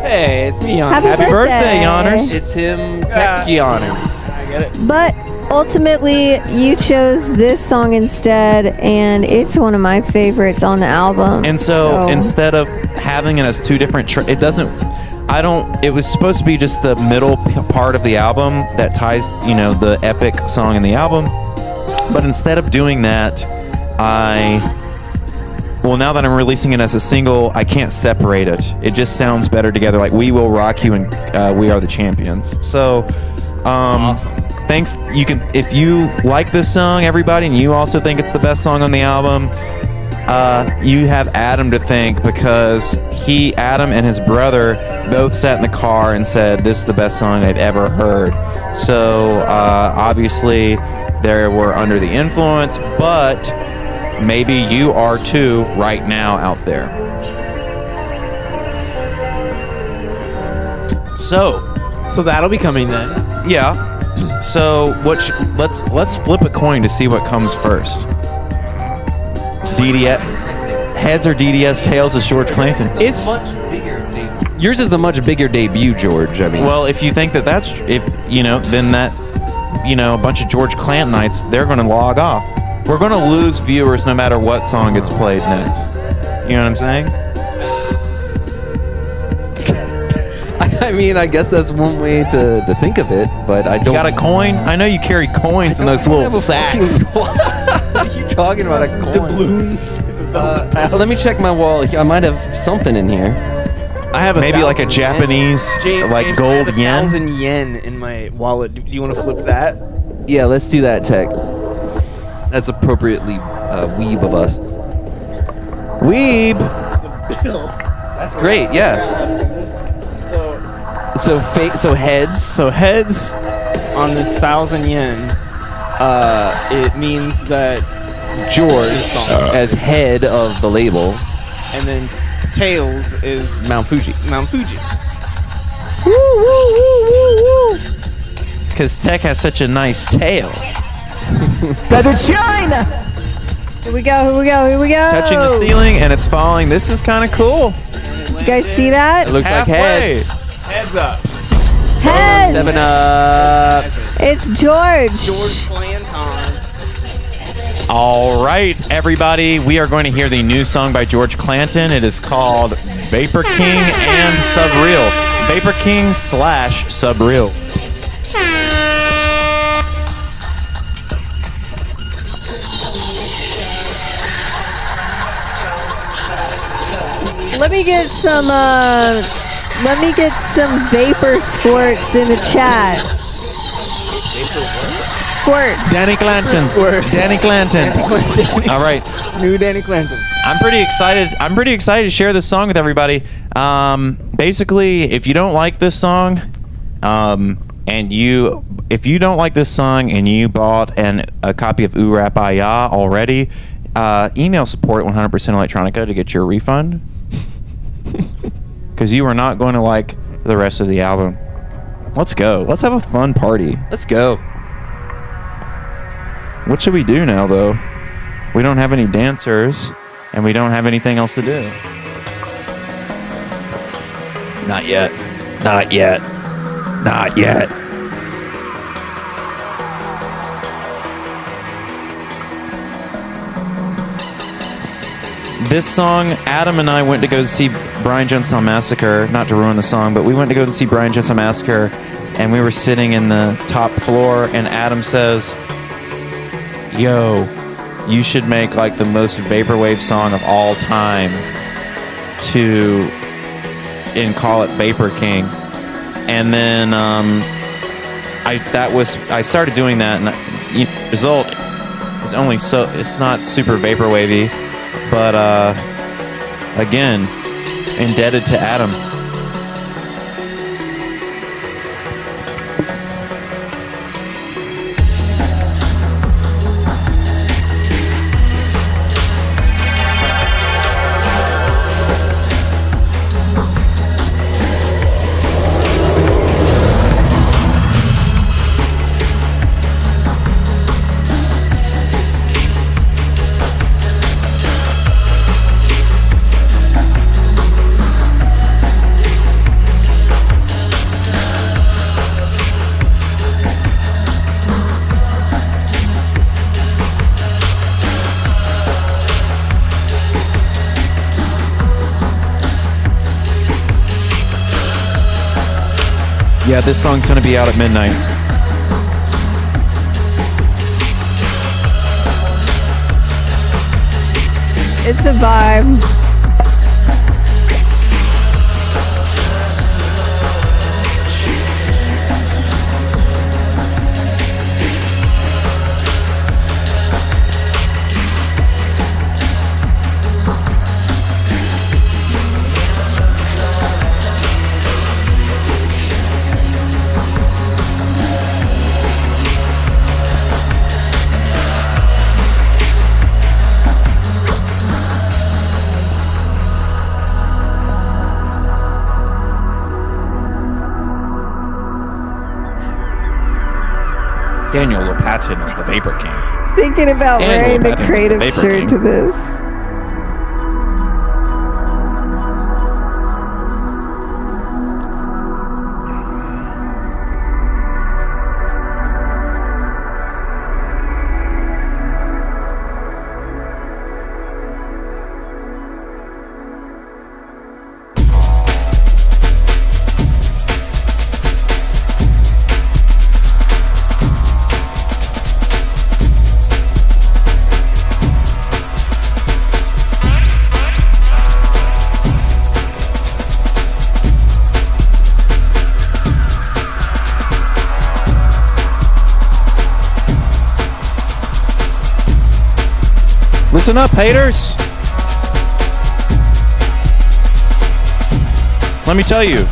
Hey, it's me, Yonners. Happy birthday, Yonners. It's him, Tech Yonners. I get it. But ultimately, you chose this song instead, and it's one of my favorites on the album. And so instead of having it as two different it was supposed to be just the middle part of the album that ties, the epic song in the album. But instead of doing that, now that I'm releasing it as a single, I can't separate it. It just sounds better together, like We Will Rock You and We Are the Champions. So, awesome. Thanks. If you like this song, everybody, and you also think it's the best song on the album, you have Adam to thank, because Adam and his brother both sat in the car and said, this is the best song they've ever heard. So, obviously... they were under the influence, but maybe you are too right now out there. So that'll be coming then. Yeah. So let's flip a coin to see what comes first. DDS heads or DDS, tails is George Clanton. It's much bigger. Yours is the much bigger debut, George. I mean, well, if you think then that a bunch of George Clantonites, they're going to log off. We're going to lose viewers no matter what song gets played next. You know what I'm saying? I mean, I guess that's one way to think of it, but I don't. You got a coin? I know you carry coins in those little sacks. What are you talking about? A coin? Doubloons. Let me check my wallet. I might have something in here. I have Maybe like a Japanese, like gold I have yen. 1,000 yen in my wallet. Do you want to flip that? Yeah, let's do that, Tech. That's appropriately weeb of us. Weeb. That's Great, yeah. So heads. So heads on this 1,000 yen. It means that George as head of the label. and then tails is Mount Fuji. Mount Fuji. Because Tech has such a nice tail. Better shine. Here we go. Touching the ceiling and it's falling. This is kind of cool. Did you guys see that? It looks Halfway. like heads. Heads up. Heads. 7 up. It's George. Clanton. All right, everybody. We are going to hear the new song by George Clanton. It is called Vapor King and Subreal. Vapor King / Subreal. Let me get some vapor squirts in the chat. Squirts. Danny Clanton. Danny Clanton. All right. New Danny Clanton. I'm pretty excited. I'm pretty excited to share this song with everybody. Basically, if you don't like this song, if you don't like this song and you bought a copy of Urap Aya already, email support at 100% Electronica to get your refund. Because you are not going to like the rest of the album. Let's go. Let's have a fun party. Let's go. What should we do now, though? We don't have any dancers, and we don't have anything else to do. Not yet. Not yet. Not yet. This song, Adam and I went to go see Brian Jonestown Massacre, not to ruin the song, but we went to go see Brian Jonestown Massacre, and we were sitting in the top floor, and Adam says, yo, you should make like the most vaporwave song of all time and call it Vapor King. And then I started doing that, and the result is it's not super vaporwavy, but again, indebted to Adam. Yeah, this song's gonna be out at midnight. It's a vibe. Daniel Lopatin is the Vapor King. Thinking about And wearing Lil the Patrick is the creative Vapor shirt King. to this. Listen up, haters. Let me tell you.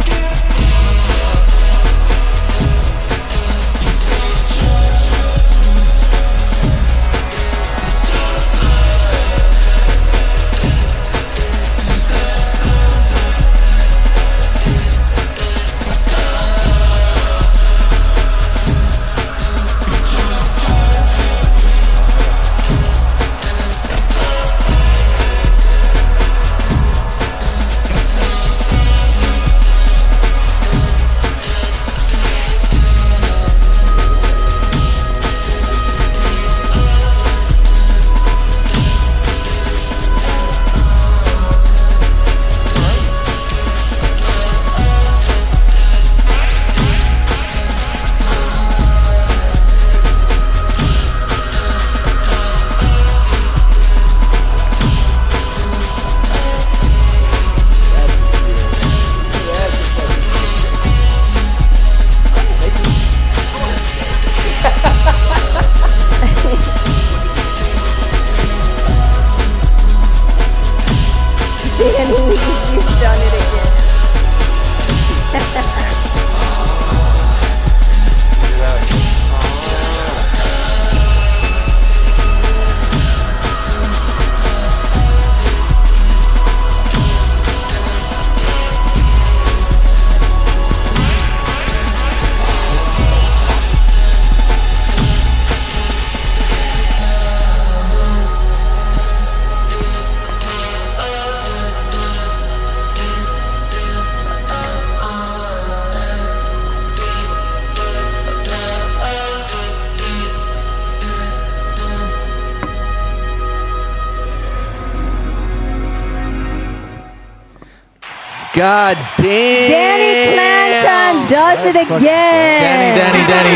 God damn. Danny Clanton does it again. Danny Clanton.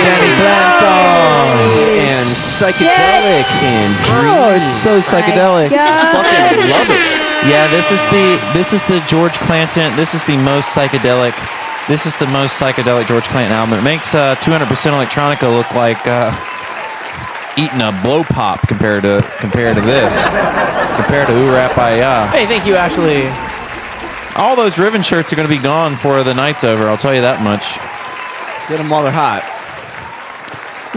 And psychedelic and dream. Oh, it's so psychedelic. Fucking love it. Yeah, this is the George Clanton. This is the most psychedelic. This is the most psychedelic George Clanton album. It makes 200% Electronica look like eating a blow pop compared to this. Compared to Urap Aya. Hey, thank you, Ashley. All those Riven shirts are going to be gone before the night's over. I'll tell you that much. Get them while they're hot.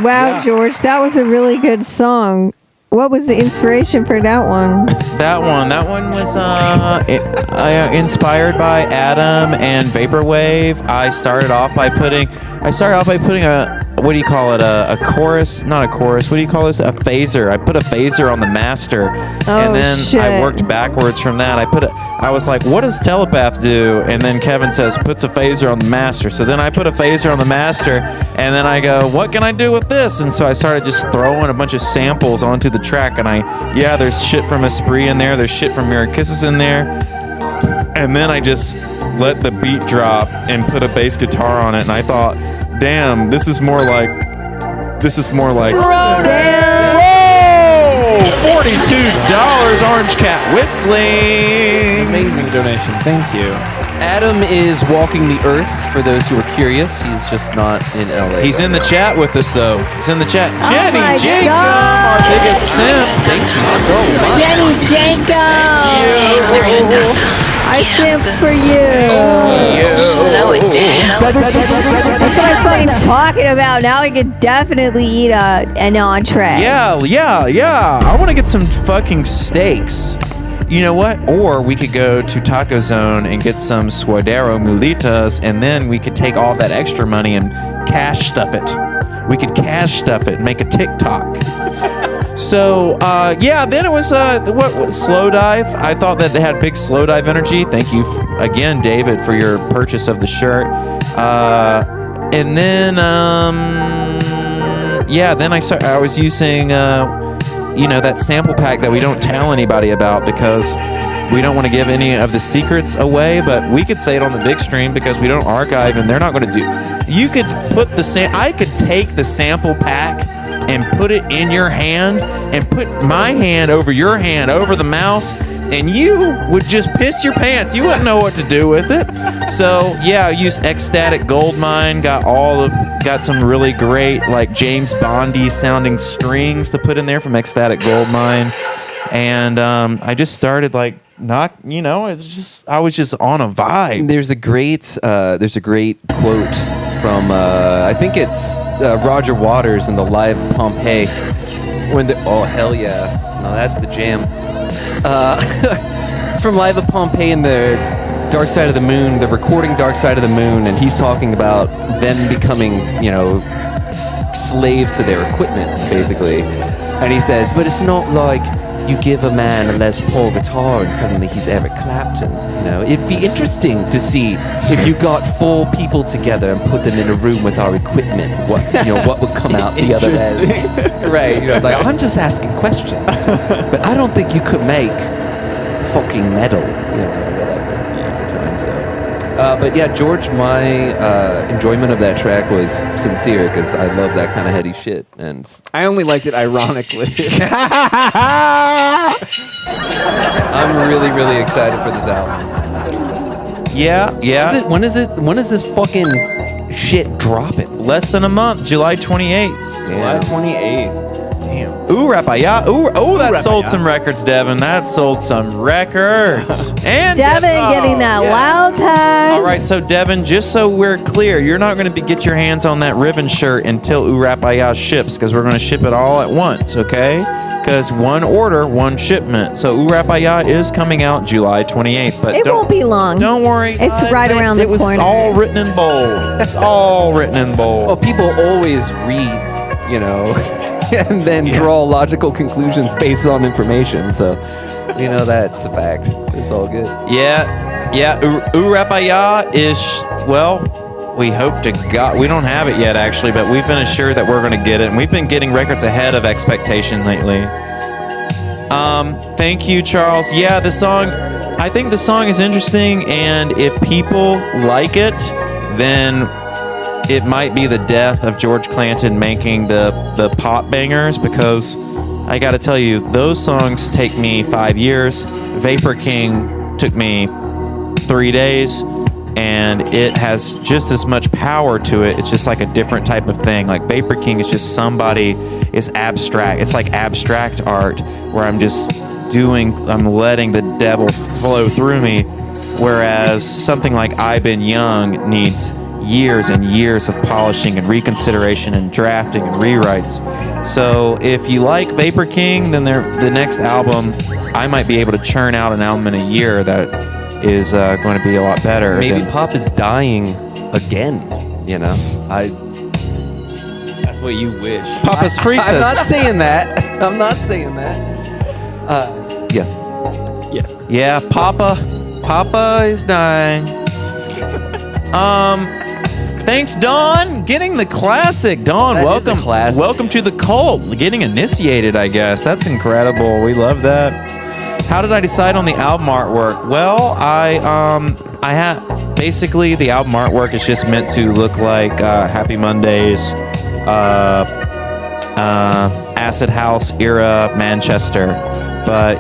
Wow, George, that was a really good song. What was the inspiration for that one? That one was inspired by Adam and Vaporwave. I started off by putting a, what do you call it? A chorus? Not a chorus. What do you call this? A phaser. I put a phaser on the master, and then I worked backwards from that. I was like, what does Telepath do? And then Kevin says, puts a phaser on the master. So then I put a phaser on the master, and then I go, what can I do with this? And so I started just throwing a bunch of samples onto the track, and there's shit from Esprit in there, there's shit from Mirror Kisses in there, and then I just let the beat drop and put a bass guitar on it, and I thought, damn, this is more like whoa, $42 Orange Cat whistling. Amazing donation. Thank you. Adam is walking the earth, for those who are curious. He's just not in LA. He's in the chat with us, though. He's in the chat. Jenny my Jacob, God. our biggest simp. Thank you. Jenny Jacob. I simp for you. Slow it down. That's what I'm fucking talking about. Now we could definitely eat an entree. Yeah. I want to get some fucking steaks. You know what? Or we could go to Taco Zone and get some suadero mulitas, and then we could take all that extra money and cash stuff it. We could cash stuff it and make a TikTok. So, then it was, Slow Dive. I thought that they had big Slow Dive energy. Thank you, again, David, for your purchase of the shirt. And then, then I was using, that sample pack that we don't tell anybody about because we don't want to give any of the secrets away, but we could say it on the big stream because we don't archive and they're not going to do. You could put I could take the sample pack and put it in your hand and put my hand over your hand over the mouse, and you would just piss your pants. You wouldn't know what to do with it. So I used Ecstatic Goldmine, got some really great like James Bondy sounding strings to put in there from Ecstatic Goldmine. and I just started like I was just on a vibe. There's a great quote from I think it's Roger Waters in the Live Pompeii when oh hell yeah, no, that's the jam. It's from Live at Pompeii in the Dark Side of the Moon, the recording Dark Side of the Moon, and he's talking about them becoming, slaves to their equipment, basically. And he says, but it's not like you give a man a Les Paul guitar and suddenly he's Eric Clapton. It'd be interesting to see if you got 4 people together and put them in a room with our equipment, what would come out the other end. Right. It's like, I'm just asking questions, but I don't think you could make fucking metal, whatever at the time. So, but yeah, George, my enjoyment of that track was sincere because I love that kind of heady shit, and I only liked it ironically. I'm really, really excited for this album. Yeah. When is this fucking shit dropping? Less than a month, July 28th. July 28th. Damn. Ooh, Rapaya. Ooh, that sold Rapaya. some records, Devin. That sold some records. And Devin getting that loud tag. All right, so Devin, just so we're clear, you're not going to get your hands on that ribbon shirt until Ooh Rapaya ships, because we're going to ship it all at once, okay? Because one order, one shipment. So Ooh Rapaya is coming out July 28th, but It won't be long. Don't worry. It's right around the It was corner. all written in bold. It's all written in bold. Well, people always read, and then draw logical conclusions based on information. So, that's a fact. It's all good. Yeah. Ooh Rapaya is, we hope to God. We don't have it yet, actually, but we've been assured that we're going to get it. And we've been getting records ahead of expectation lately. Thank you, Charles. Yeah, I think the song is interesting. And if people like it, then it might be the death of George Clanton making the pop bangers, because I got to tell you, those songs take me 5 years. Vapor King took me 3 days, and it has just as much power to it. It's just like a different type of thing. Like Vapor King is just it's abstract. It's like abstract art where I'm letting the devil flow through me. Whereas something like I've Been Young needs years and years of polishing and reconsideration and drafting and rewrites. So if you like Vapor King, then the next album, I might be able to churn out an album in a year that is going to be a lot better. Maybe pop is dying again. That's what you wish. Papa's Fritas. I'm not saying that. Yes. Yes. Yeah, Papa is dying. Thanks, Dawn. Getting the classic. Dawn, That is a welcome. classic. Welcome to the cult. Getting initiated, I guess. That's incredible. We love that. How did I decide on the album artwork? Well, I had basically the album artwork is just meant to look like Happy Mondays, Acid House era Manchester, but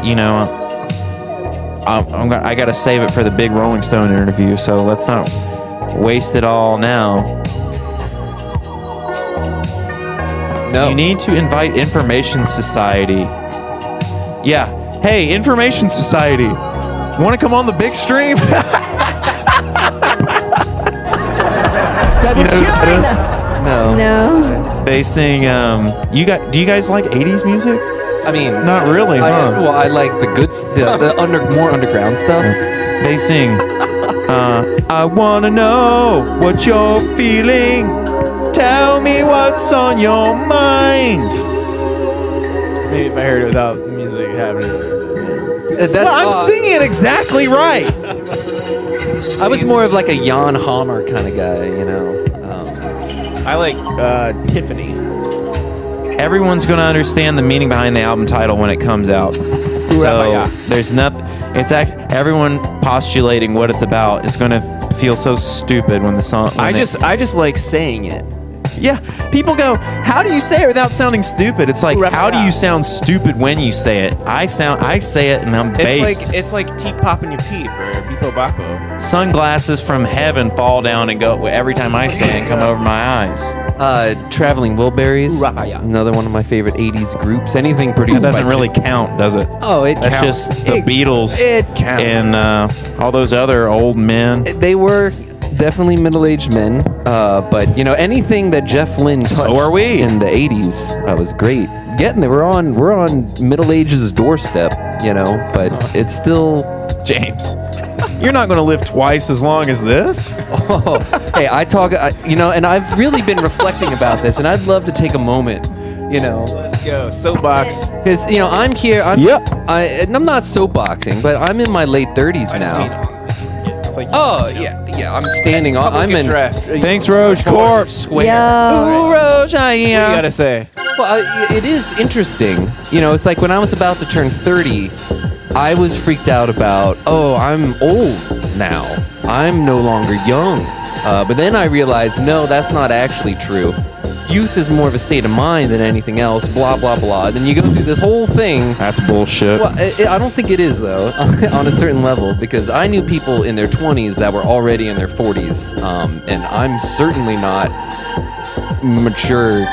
I got to save it for the big Rolling Stone interview, so let's not waste it all now. No. You need to invite Information Society. Yeah. Hey, Information Society. Want to come on the big stream? No. No. They sing, do you guys like 80s music? I mean, Not really, huh? I like the good, more underground stuff. They sing, I wanna know what you're feeling. Tell me what's on your mind. Maybe if I heard it without music happening. I'm singing it exactly right. I was more of like a Jan Hammer kind of guy, I like Tiffany. Everyone's gonna understand the meaning behind the album title when it comes out. So there's nothing. Everyone postulating what it's about is gonna feel so stupid when the song. I just like saying it. Yeah, people go, how do you say it without sounding stupid? It's like, how do you sound stupid when you say it? I say it and I'm based. It's like Teep Poppin' You Peep or Beepo Boppo. Sunglasses from heaven fall down and go every time I say it and come over my eyes. Traveling Wilburys. Raya. Another one of my favorite 80s groups. Anything produced That doesn't by really count, does it? Oh, it That's counts. just the Beatles It counts. and all those other old men. They were definitely middle-aged men, but anything that Jeff Lynne touched are we. in the 80s was great. Getting there, we're on middle age's doorstep, but it's still. James, you're not going to live twice as long as this. Oh, hey, and I've really been reflecting about this, and I'd love to take a moment, Let's go. Soapbox. because I'm here. Yep. I'm not soapboxing, but I'm in my late 30s now. It's like Oh yeah, I'm standing on. I'm in address. Thanks, Roche Corp. Square. Yo. Roche, What do you gotta say? Well, it is interesting. It's like when I was about to turn 30, I was freaked out about, I'm old now. I'm no longer young. But then I realized, no, that's not actually true. Youth is more of a state of mind than anything else, blah, blah, blah. Then you go through this whole thing. That's bullshit. Well, I don't think it is, though, on a certain level, because I knew people in their 20s that were already in their 40s, and I'm certainly not mature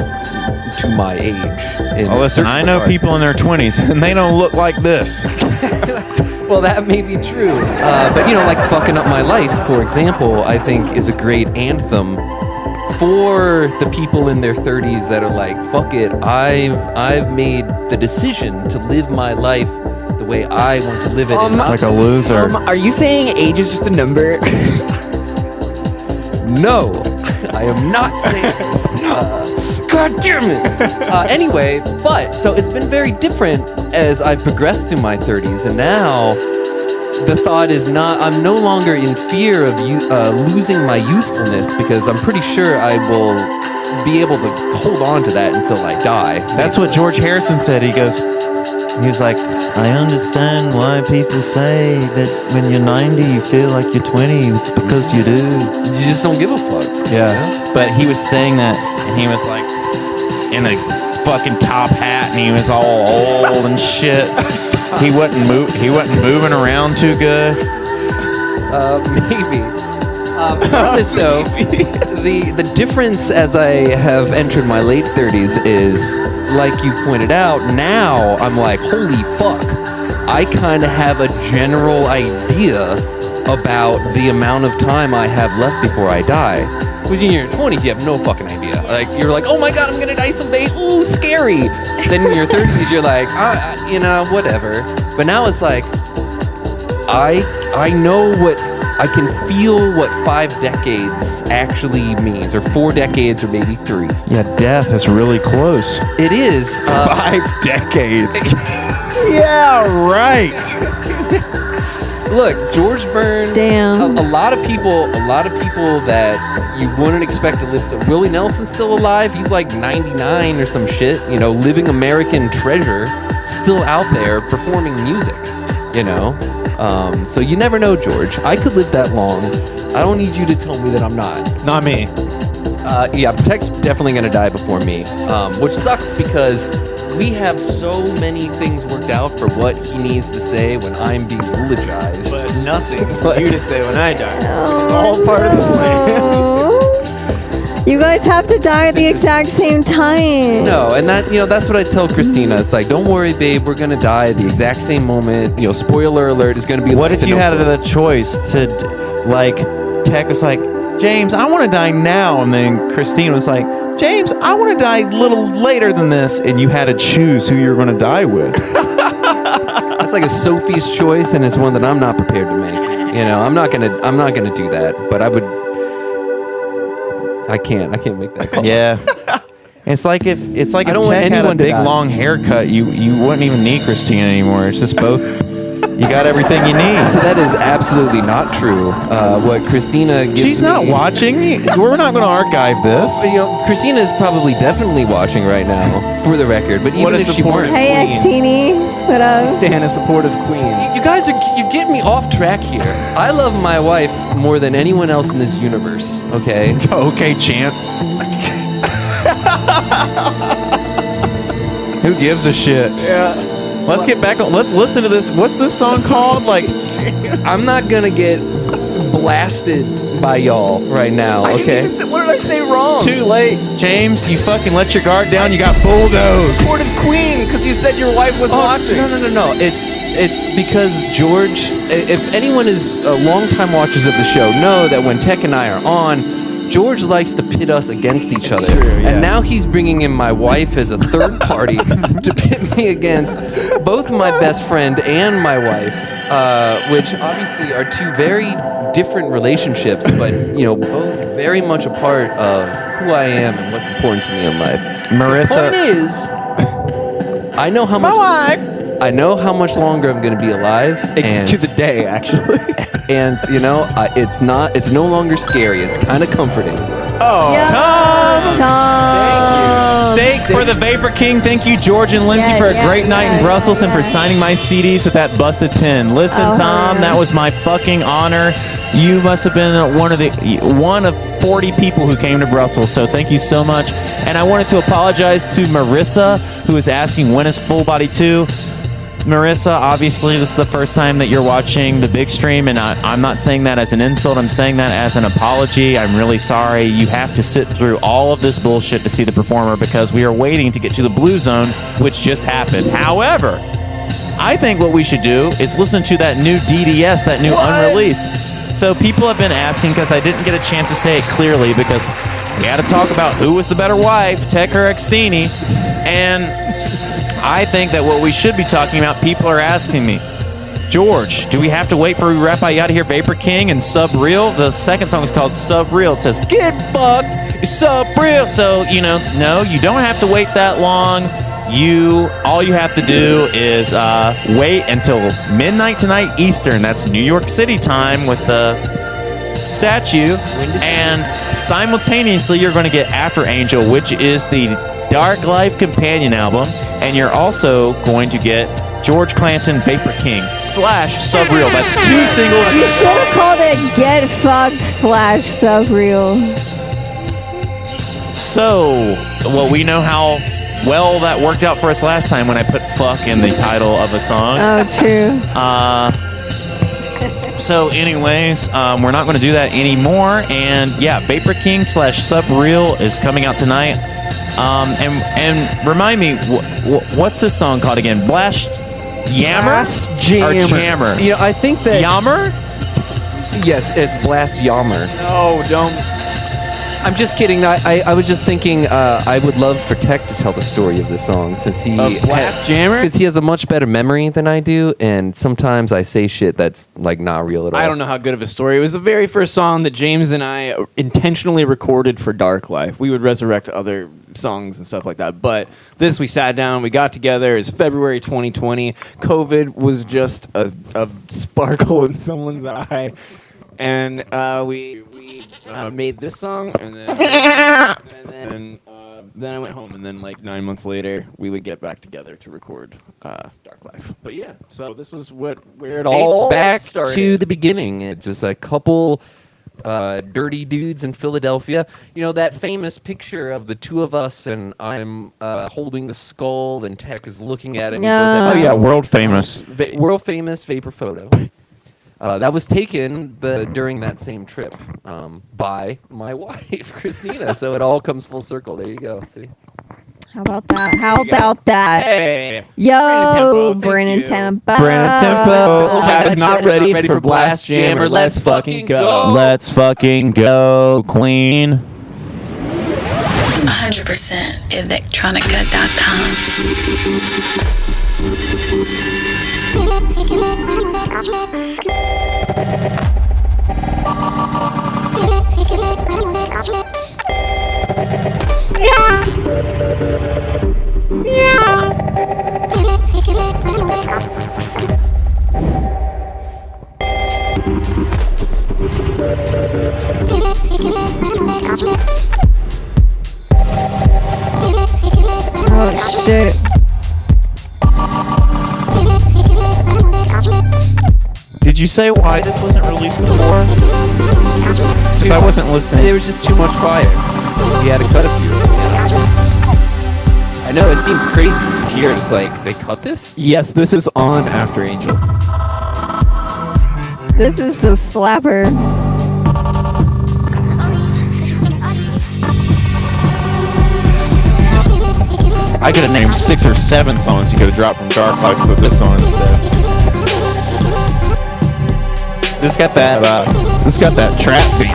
to my age. Well, listen, I know people in their 20s, and they don't look like this. Well, that may be true, but like "Fucking Up My Life," for example, I think is a great anthem for the people in their 30s that are like, "Fuck it, I've made the decision to live my life the way I want to live it." And not Like a loser. Are you saying age is just a number? No, I am not saying. God damn it. Anyway, so it's been very different as I've progressed through my 30s, and now the thought is I'm no longer in fear of losing my youthfulness, because I'm pretty sure I will be able to hold on to that until I die. That's what George Harrison said. He was like, I understand why people say that when you're 90 you feel like you're 20. It's because you do. You just don't give a fuck. Yeah. But he was saying that, and he was like in a fucking top hat, and he was all old and shit. He wasn't moving around too good. Maybe. Regardless, though, the difference as I have entered my late 30s is, like you pointed out, now I'm like, holy fuck, I kind of have a general idea about the amount of time I have left before I die. Because in your 20s, you have no fucking idea. Like, you're like, oh my god, I'm gonna die someday, ooh, scary. Then in your 30s, you're like, whatever. But now it's like, I know I can feel what 5 decades actually means, or 4 decades, or maybe 3. Yeah, death is really close. It is. 5 decades. Yeah, right. Look, George Byrne. Damn. A lot of people that you wouldn't expect to live. So Willie Nelson's still alive. He's like 99 or some shit. Living American treasure, still out there performing music. So you never know, George. I could live that long. I don't need you to tell me that I'm not. Not me. Yeah, Tech's definitely gonna die before me, which sucks because we have so many things worked out for what he needs to say when I'm being eulogized. But nothing for you to say when I die. Which is all part of the plan. You guys have to die at the exact same time. No, and that's what I tell Christina. It's like, don't worry, babe, we're gonna die at the exact same moment. Spoiler alert, is gonna be. What if you had the choice to, like, Tech was like, James, I want to die now, and then Christine was like, James, I want to die a little later than this, and you had to choose who you were going to die with. That's like a Sophie's choice, and it's one that I'm not prepared to make. I'm not gonna do that, but I would. I can't make that call. Yeah. It's like if I don't want Tech had a anyone to big die. long haircut, you wouldn't even need Christina anymore. It's just both. You got everything you need. So that is absolutely not true. What Christina gives She's not me- watching. We're not going to archive this. Christina is probably definitely watching right now, for the record. But even What a if she supportive weren't, Hey, Xtini. What up? Stan, a supportive queen. you guys you get me off track here. I love my wife more than anyone else in this universe. Okay. Okay, Chance. Who gives a shit? Yeah. Let's get back. Let's listen to this. What's this song called? Like, I'm not gonna get blasted by y'all right now. Okay. What did I say wrong? too late, James. You fucking let your guard down. You got bulldozed. Supportive queen, because you said your wife was watching. No. It's because George. If anyone is longtime watchers of the show, know that when Tech and I are on, George likes to pit us against each other. True, yeah. And now he's bringing in my wife as a third party to pit me against both my best friend and my wife, which obviously are two very different relationships, but both very much a part of who I am and what's important to me in life. Marissa. The point is, I know how much. My wife. I know how much longer I'm going to be alive. It's to the day, actually. And it's no longer scary. It's kind of comforting. Oh, Yeah. Tom. Steak for the Vapor King. Thank you, George and Lindsay, for a great night in Brussels and for signing my CDs with that busted pen. Listen, Tom, that was my fucking honor. You must have been one of 40 people who came to Brussels, so thank you so much. And I wanted to apologize to Marissa, who is asking when is Full Body 2. Marissa, obviously, this is the first time that you're watching the big stream, and I'm not saying that as an insult. I'm saying that as an apology. I'm really sorry. You have to sit through all of this bullshit to see the performer because we are waiting to get to the Blue Zone, which just happened. However, I think what we should do is listen to that new DDS, that new unreleased. So people have been asking, because I didn't get a chance to say it clearly, because we had to talk about who was the better wife, Tech or Xtini, and I think that what we should be talking about, people are asking me, George, do we have to wait for Rap I Gotta Hear Vapor King and Sub Real? The second song is called Sub Real. It says, get fucked, Sub Real. So, no, you don't have to wait that long. All you have to do is wait until midnight tonight Eastern. That's New York City time with the statue. And simultaneously, you're going to get After Angel, which is the Dark Life companion album. And you're also going to get George Clanton Vapor King / Sub Real. That's 2 singles. You should have called it Get Fucked / Sub Real. So, we know how well that worked out for us last time when I put fuck in the title of a song. Oh, true. So anyways, we're not going to do that anymore. And yeah, Vapor King / Sub Real is coming out tonight. And remind me, what's this song called again? Blast Yammer? Or Jammer? I think that... Yammer? Yes, it's Blast Yammer. No, don't... I'm just kidding. I was just thinking I would love for Tech to tell the story of this song since he... Blast Jammer? Because he has a much better memory than I do, and sometimes I say shit that's not real at all. I don't know how good of a story. It was the very first song that James and I intentionally recorded for Dark Life. We would resurrect other songs and stuff like that, but this we sat down, we got together. It's February 2020. COVID was just a sparkle in someone's eye, and we made this song, and then I went home, and then 9 months later we would get back together to record Dark Life. But yeah, so this was where it all back started. to the beginning. It just a couple dirty dudes in Philadelphia. That famous picture of the two of us, and I'm holding the skull, and Tech is looking at it. Oh yeah, world famous. World famous vapor photo. That was taken during that same trip by my wife, Christina. So it all comes full circle. There you go. See? How about that? Hey. Yo, Brandon Tempo. Brandon Tempo. Is not ready for Blast Jammer. Let's fucking go. Let's fucking go, Queen. 100% Electronica.com. Oh shit. Did you say why this wasn't released before? Because I wasn't listening. There was just too much fire. We had to cut a few. I know it seems crazy to hear. It's like they cut this. Yes, this is on After Angel. This is a slapper. I could have named 6 or 7 songs you could have dropped from Dark Life and put this on instead. This got that trap beat.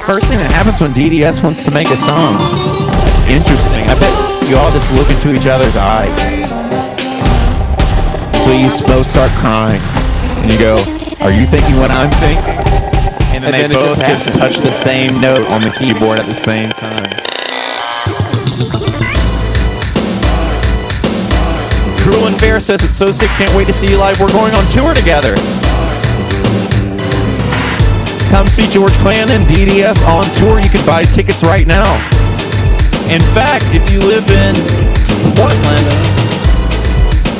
First thing that happens when DDS wants to make a song. That's interesting. I bet you all just look into each other's eyes until you both start crying, and you go, "Are you thinking what I'm thinking?" And then they both just touch the same note on the keyboard at the same time. Cruel and Fair says it's so sick. Can't wait to see you live. We're going on tour together. Come see George Clanton and DDS on tour. You can buy tickets right now. In fact, if you live in Portland,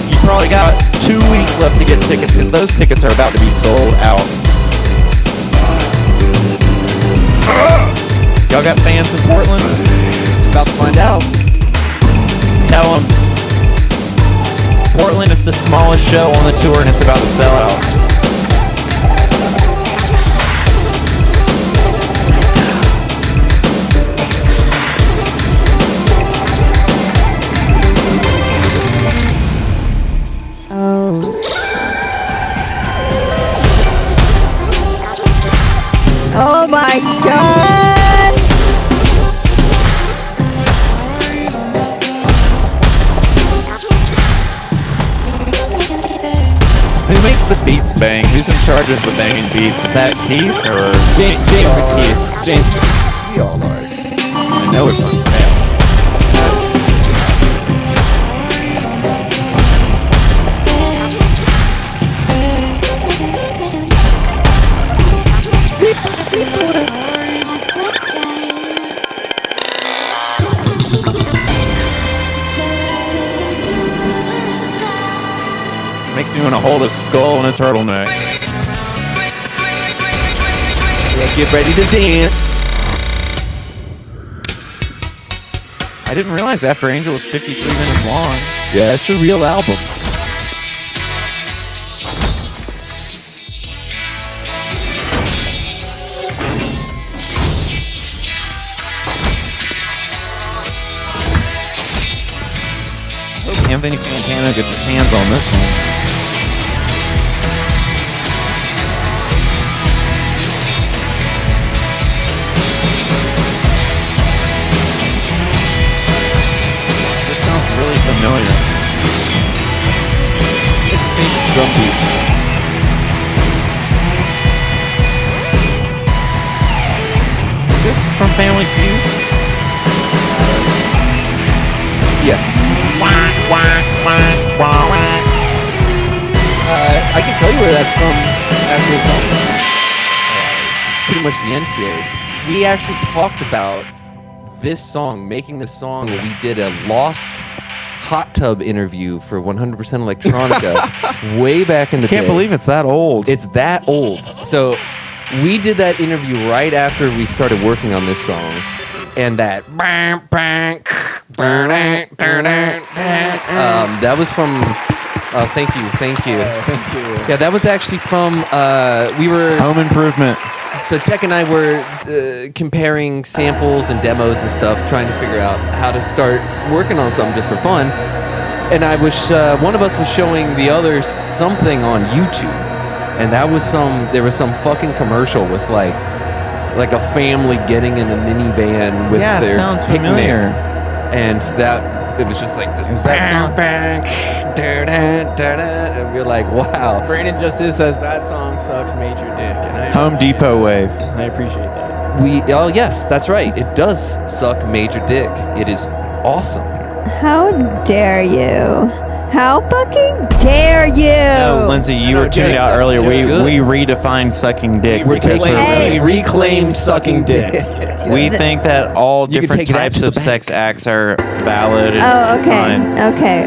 you probably got 2 weeks left to get tickets because those tickets are about to be sold out. Y'all got fans in Portland? About to find out. Tell them. Portland is the smallest show on the tour and it's about to sell out. Oh my God! Who makes the beats bang? Who's in charge of the banging beats? Is that Keith or James or Keith? James. We all are. I know it's on tail. Makes me want to hold a skull and a turtleneck. Yeah, get ready to dance. I didn't realize After Angel was 53 minutes long. Yeah, it's a real album. Anthony Santana gets his hands on this one. This sounds really familiar. It's a big drum beat. Is this from Family Feud? Yes. I can tell you where that's from after it's over. It's pretty much the end here. We actually talked about this song, making this song, when we did a lost hot tub interview for 100% Electronica way back in the day. Can't believe it's that old. It's that old. So we did that interview right after we started working on this song. And that that was from thank you. Yeah, that was actually from we were Home Improvement. So Tech and I were comparing samples and demos and stuff, trying to figure out how to start working on something just for fun. And I was one of us was showing the other something on YouTube, and there was some fucking commercial with like a family getting in a minivan with Yeah, it their sounds picnic. familiar. And that it was just like this. It was that song. And we're like, wow. Brandon Justice says that song sucks major dick, and I Home Depot wave. I appreciate that. Oh yes, that's right. It does suck major dick. It is awesome. How dare you? How fucking dare you? No, Lindsay, you were tuned out earlier. It's good. We redefined sucking dick. We're because taking Hey. reclaim sucking dick. we think that all You can different take it out types to the of bank. sex acts are valid and Oh, okay. fine. Okay.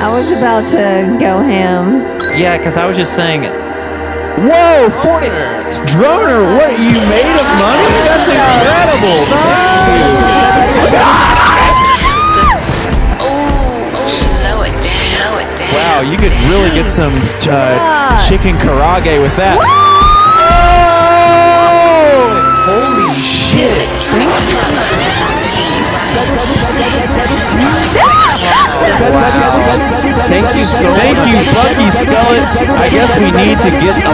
I was about to go ham. Yeah, because I was just saying. Whoa, 40 droner! What you made of money? That's incredible! Oh, slow it down. Wow, you could really get some chicken karage with that. Holy shit! Thank you, Bucky Skullet. I guess we need to get a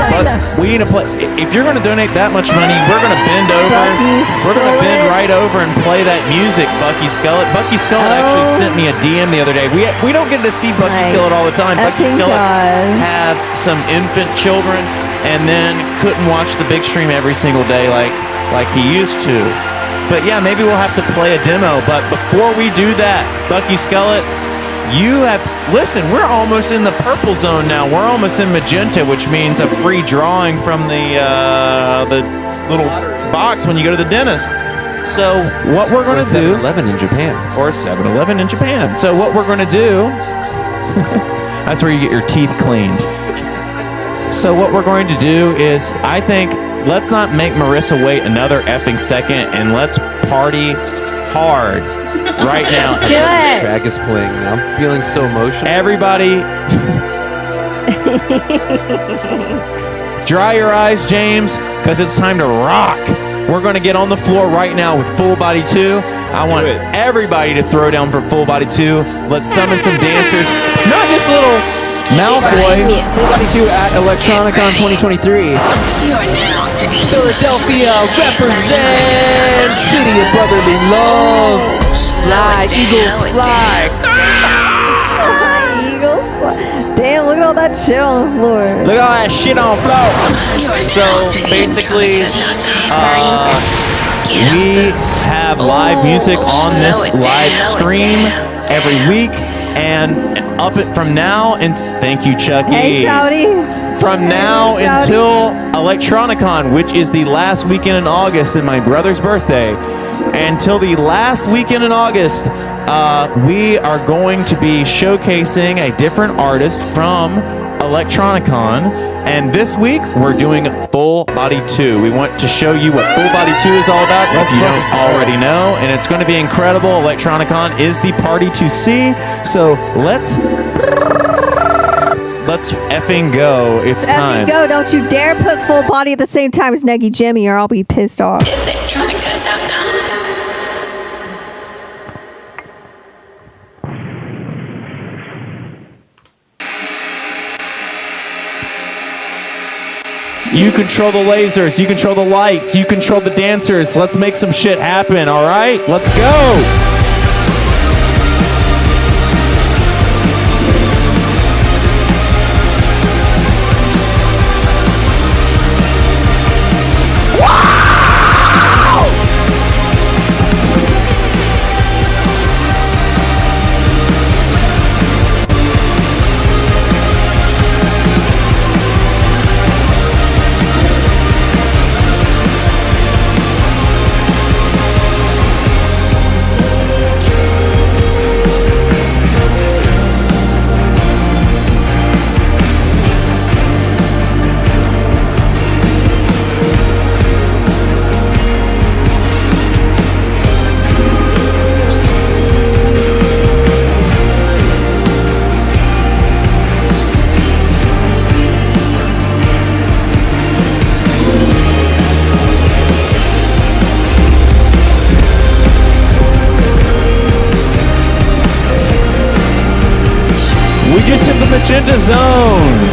we need to play. If you're going to donate that much money, we're going to bend over. We're going to bend right over and play that music, Bucky Skullet. Bucky Skullet actually sent me a DM the other day. We don't get to see Bucky Skullet all the time. Bucky Skullet have some infant children and then couldn't watch the big stream every single day like he used to. But yeah, maybe we'll have to play a demo. But before we do that, Bucky Skullet, listen, we're almost in the purple zone now. We're almost in magenta, which means a free drawing from the little box when you go to the dentist. So what we're going to do... 7-Eleven in Japan. Or 7-Eleven in Japan. So what we're going to do... that's where you get your teeth cleaned. So what we're going to do is, I think, let's not make Marissa wait another effing second, and let's party hard right now. Do it. Track is playing. I'm feeling so emotional. Everybody, dry your eyes, James, because it's time to rock. We're going to get on the floor right now with Full Body 2. I want everybody to throw down for Full Body 2. Let's summon some dancers. Not just little Malfoy. Full Body 2 at Electronica 2023. You are now Philadelphia represent City of Brotherly Love. Fly, Eagles, fly. Eagles. Damn, look at all that shit on the floor. Look at all that shit on the floor. So basically, we have live music on this live stream every week, and from now and thank you, Chucky. Hey, Shouty. From now until Electronicon, which is the last weekend in August and my brother's birthday, until the last weekend in August, we are going to be showcasing a different artist from Electronicon. And this week, we're doing Full Body 2. We want to show you what Full Body 2 is all about if you don't already know. And it's going to be incredible. Electronicon is the party to see. So let's effing go. It's time. Effing go. Don't you dare put Full Body at the same time as Neggy Jimmy or I'll be pissed off. Electronica.com. You control the lasers, you control the lights, you control the dancers. Let's make some shit happen, all right? Let's go. We just hit the magenta zone.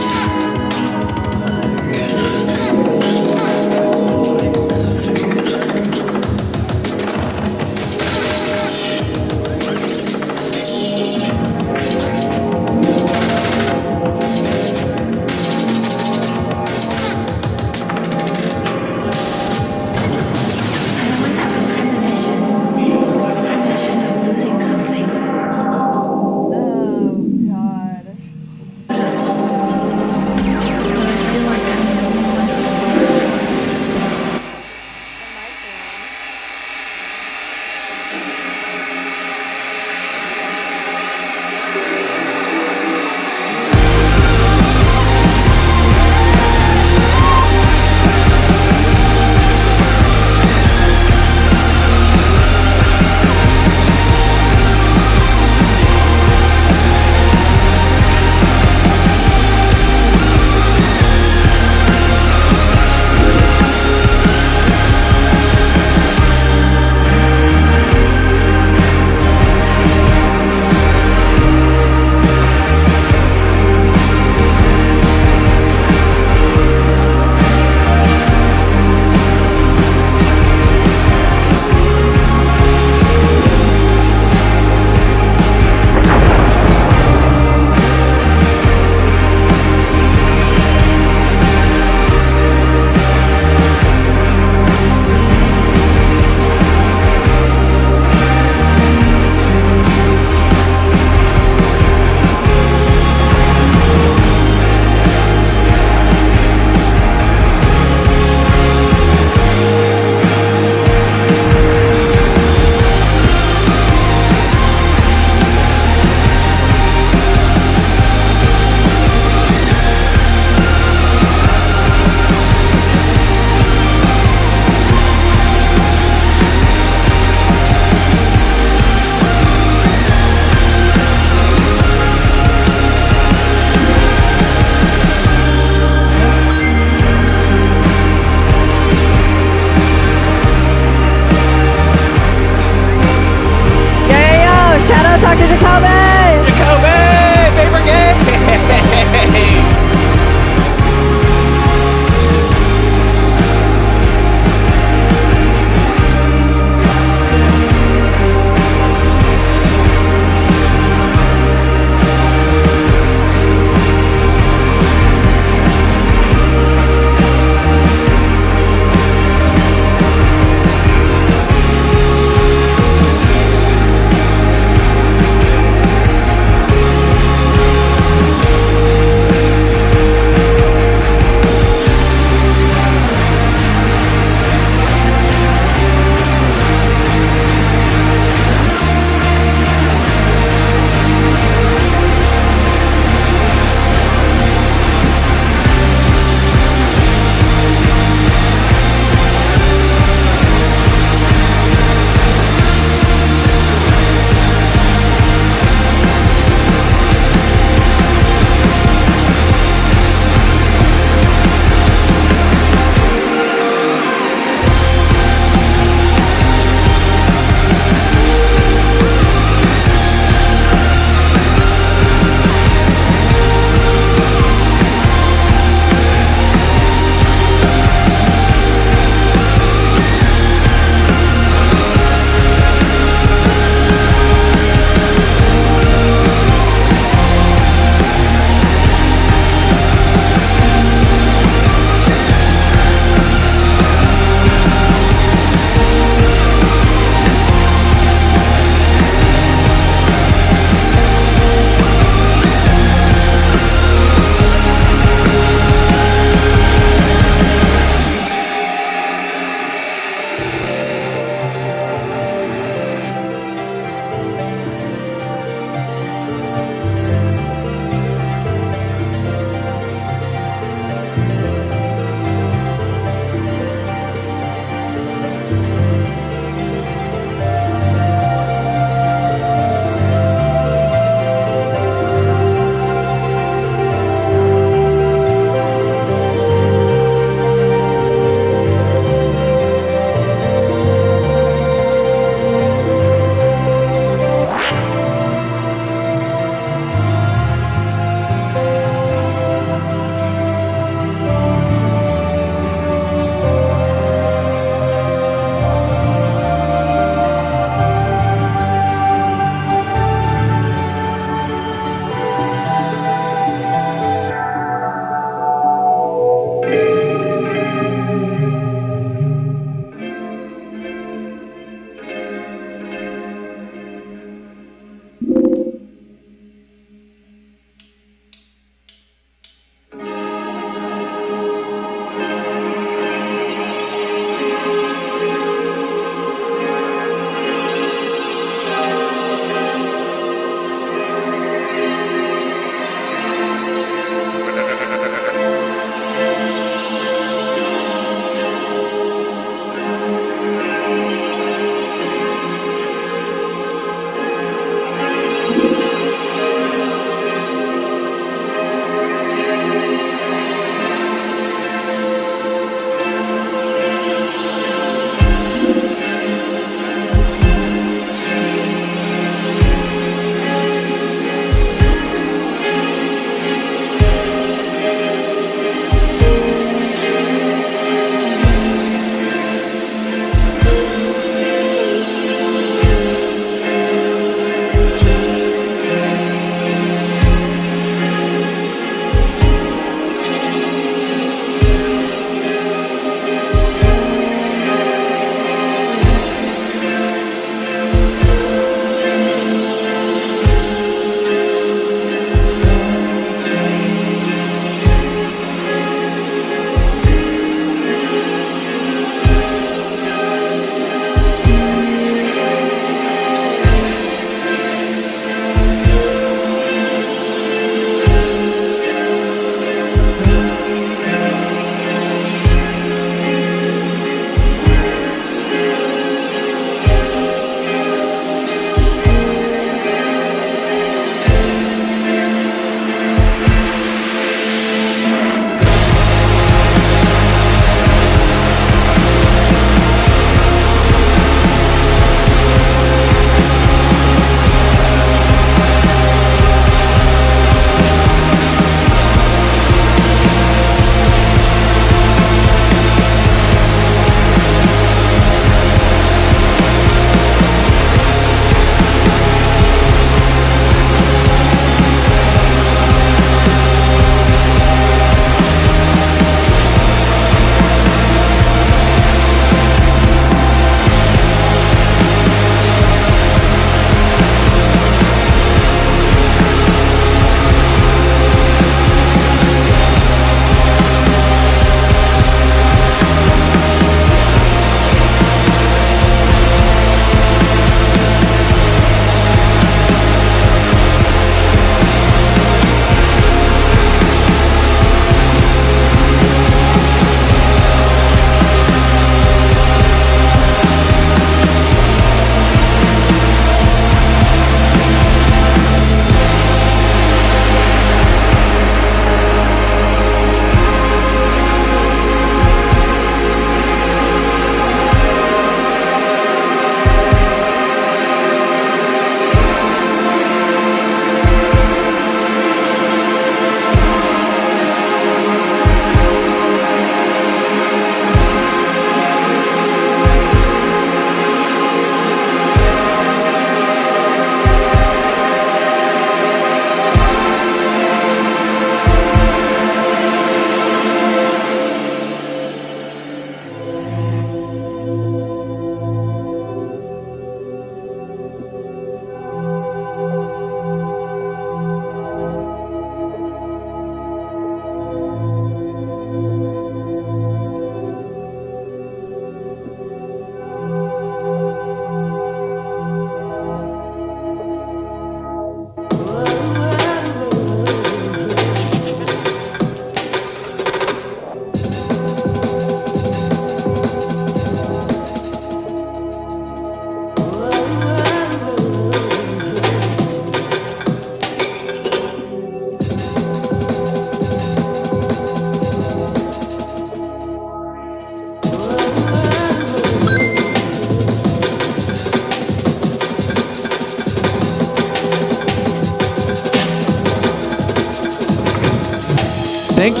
Thank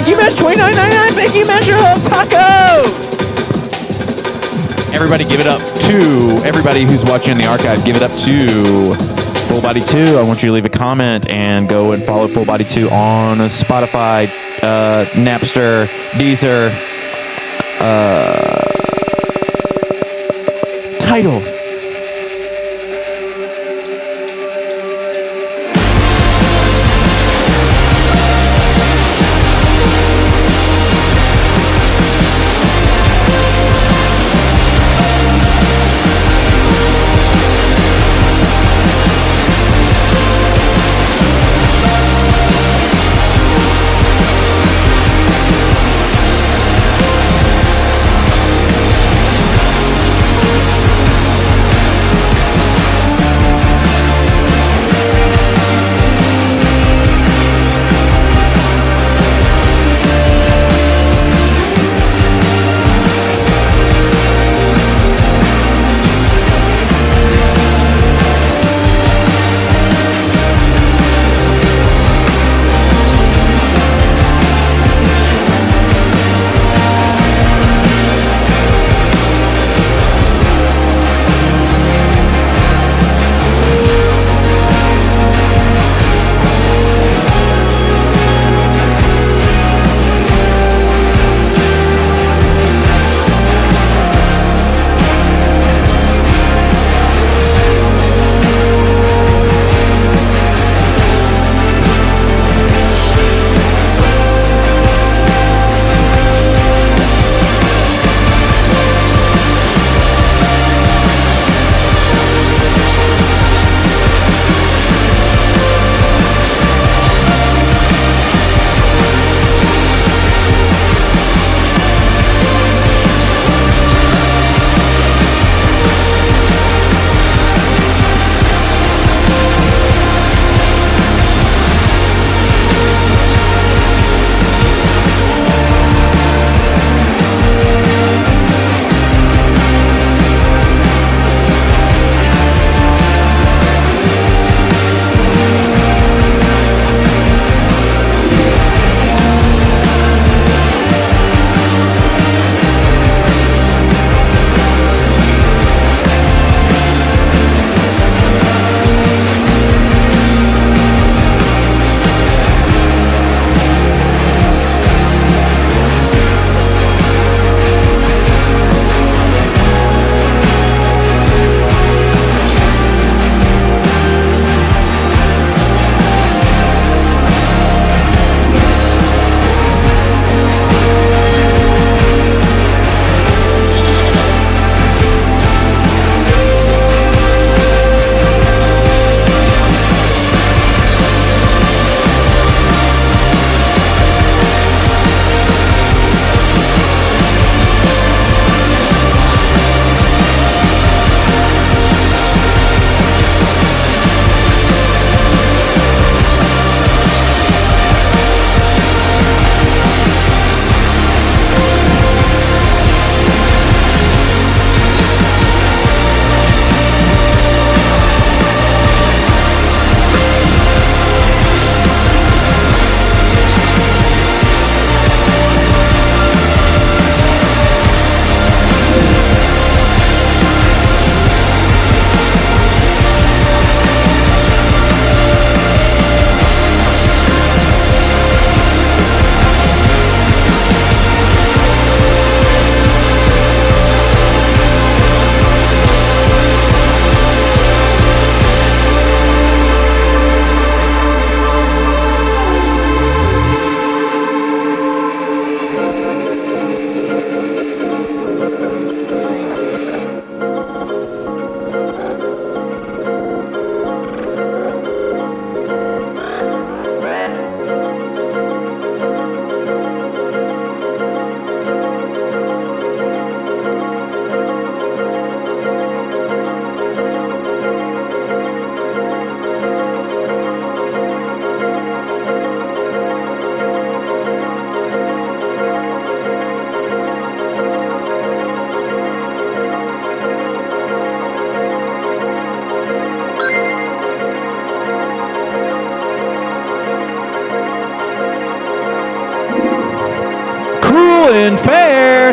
you, Mesh 29.99. Thank you, Measure Love Taco. Everybody, give it up to everybody who's watching the archive. Give it up to Full Body 2. I want you to leave a comment and go and follow Full Body 2 on Spotify, Napster, Deezer, Tidal.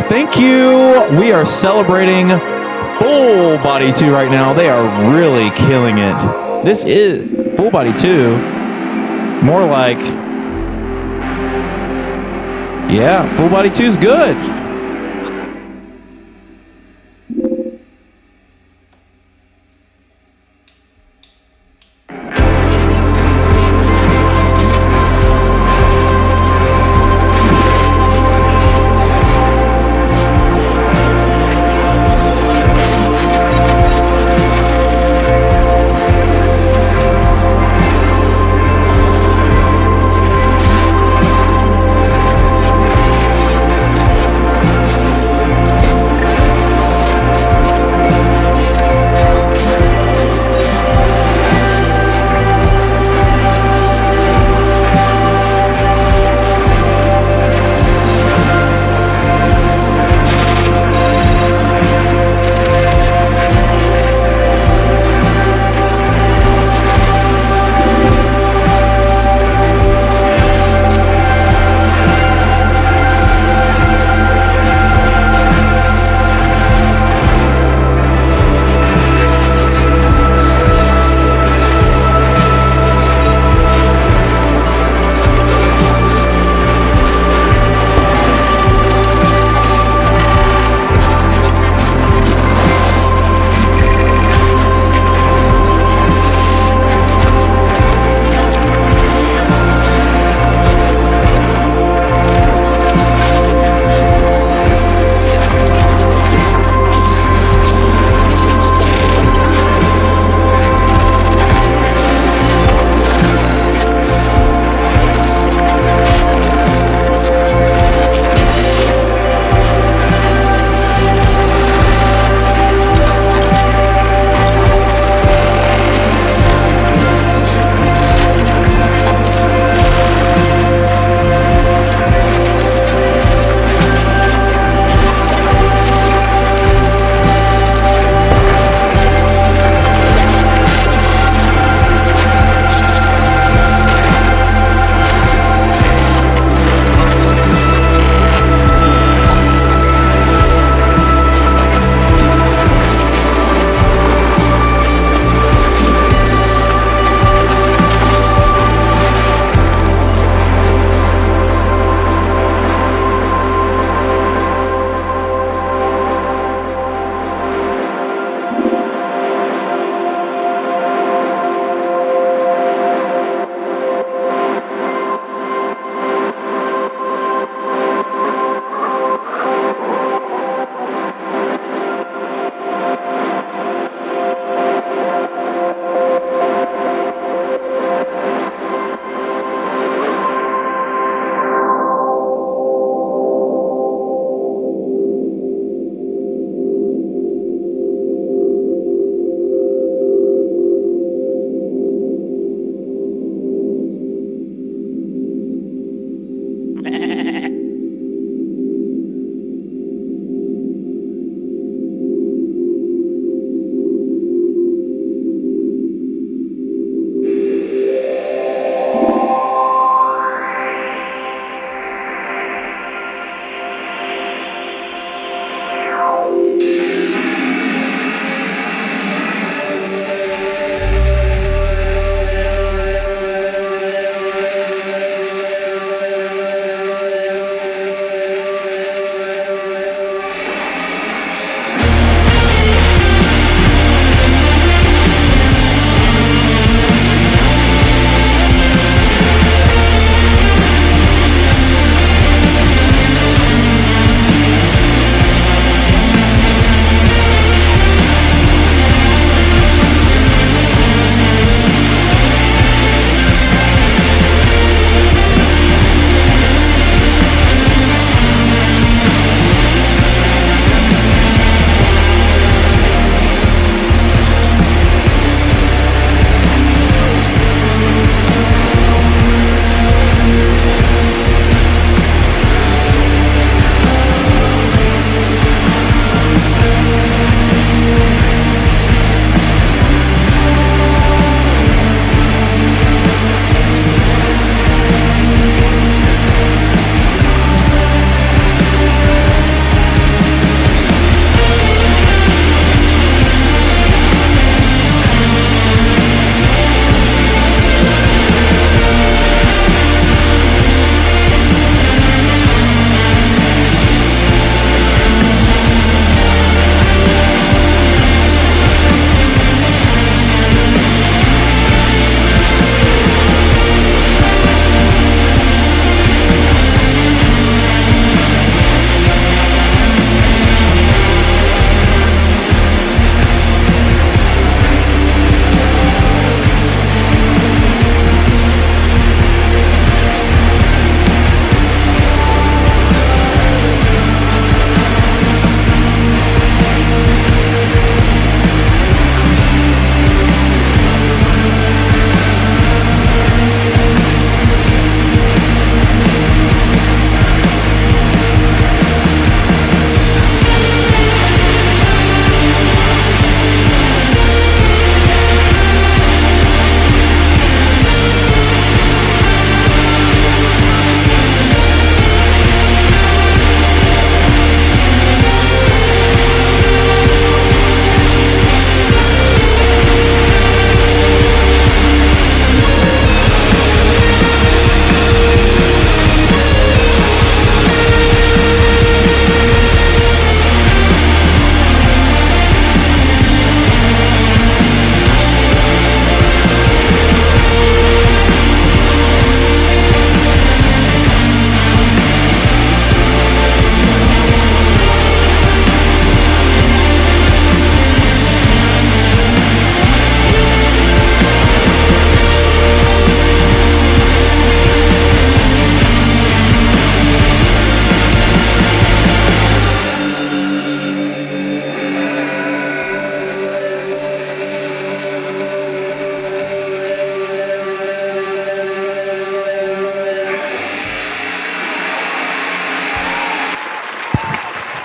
Thank you. We are celebrating Full Body 2 right now. They are really killing it. This is Full Body 2. More like, yeah, Full Body 2 is good.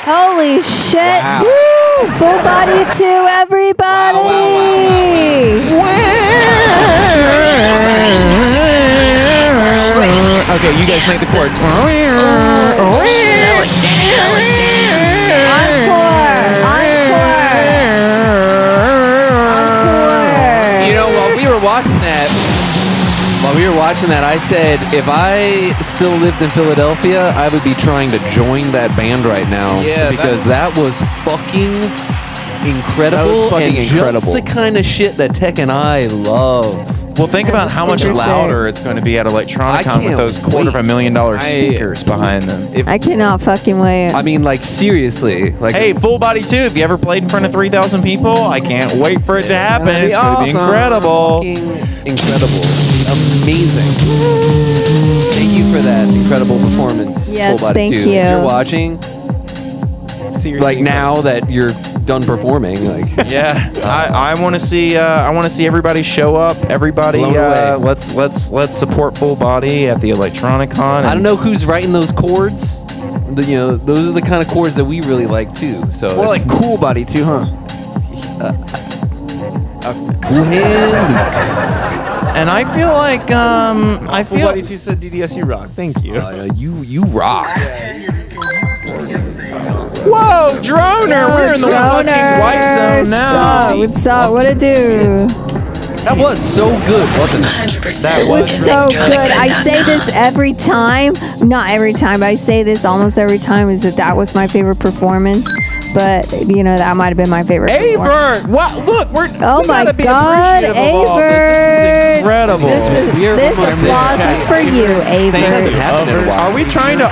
Holy shit. Wow. Woo! Full body to everybody. Okay, you guys make the chords. Encore. You know, while we were watching that, I said if I still lived in Philadelphia, I would be trying to join that band right now. Yeah, because that was fucking incredible. That was fucking and incredible. Just the kind of shit that Tech and I love. Well, think about how much super louder it's going to be at I Electronicon can't with those $250,000 speakers behind them. I cannot fucking wait. I mean, like, seriously. Like, Hey, Full Body 2, have you ever played in front of 3,000 people? I can't wait for it to happen. gonna be It's going to be awesome. incredible. fucking incredible. Amazing. Thank you for that incredible performance. Yes, Full Body thank 2. you. If you're watching, Seriously. like now that you're done performing, like Yeah, I want to see everybody show up. Everybody, Blown away. let's support Full Body at the Electronicon. I don't know who's writing those chords. You know, those are the kind of chords that we really like too. So More like it's Cool Body too, huh? Cool Hand. And I feel like I Cool feel Body 2 said DDS, you rock. Thank you. You rock. whoa, Droner, we're in the fucking white zone now. What's up? What it do? That was so good, wasn't it? 100% That was So good. I Electronica.com. say this every time. Not every time, but I say this almost every time. Is that was my favorite performance? But you know that might have been my favorite. performance. Avert! What? Look, Oh we my gotta be God, appreciative of all this. This is Avert. incredible. This applause is for you, Hasn't Avert. happened in a while. Are we trying to?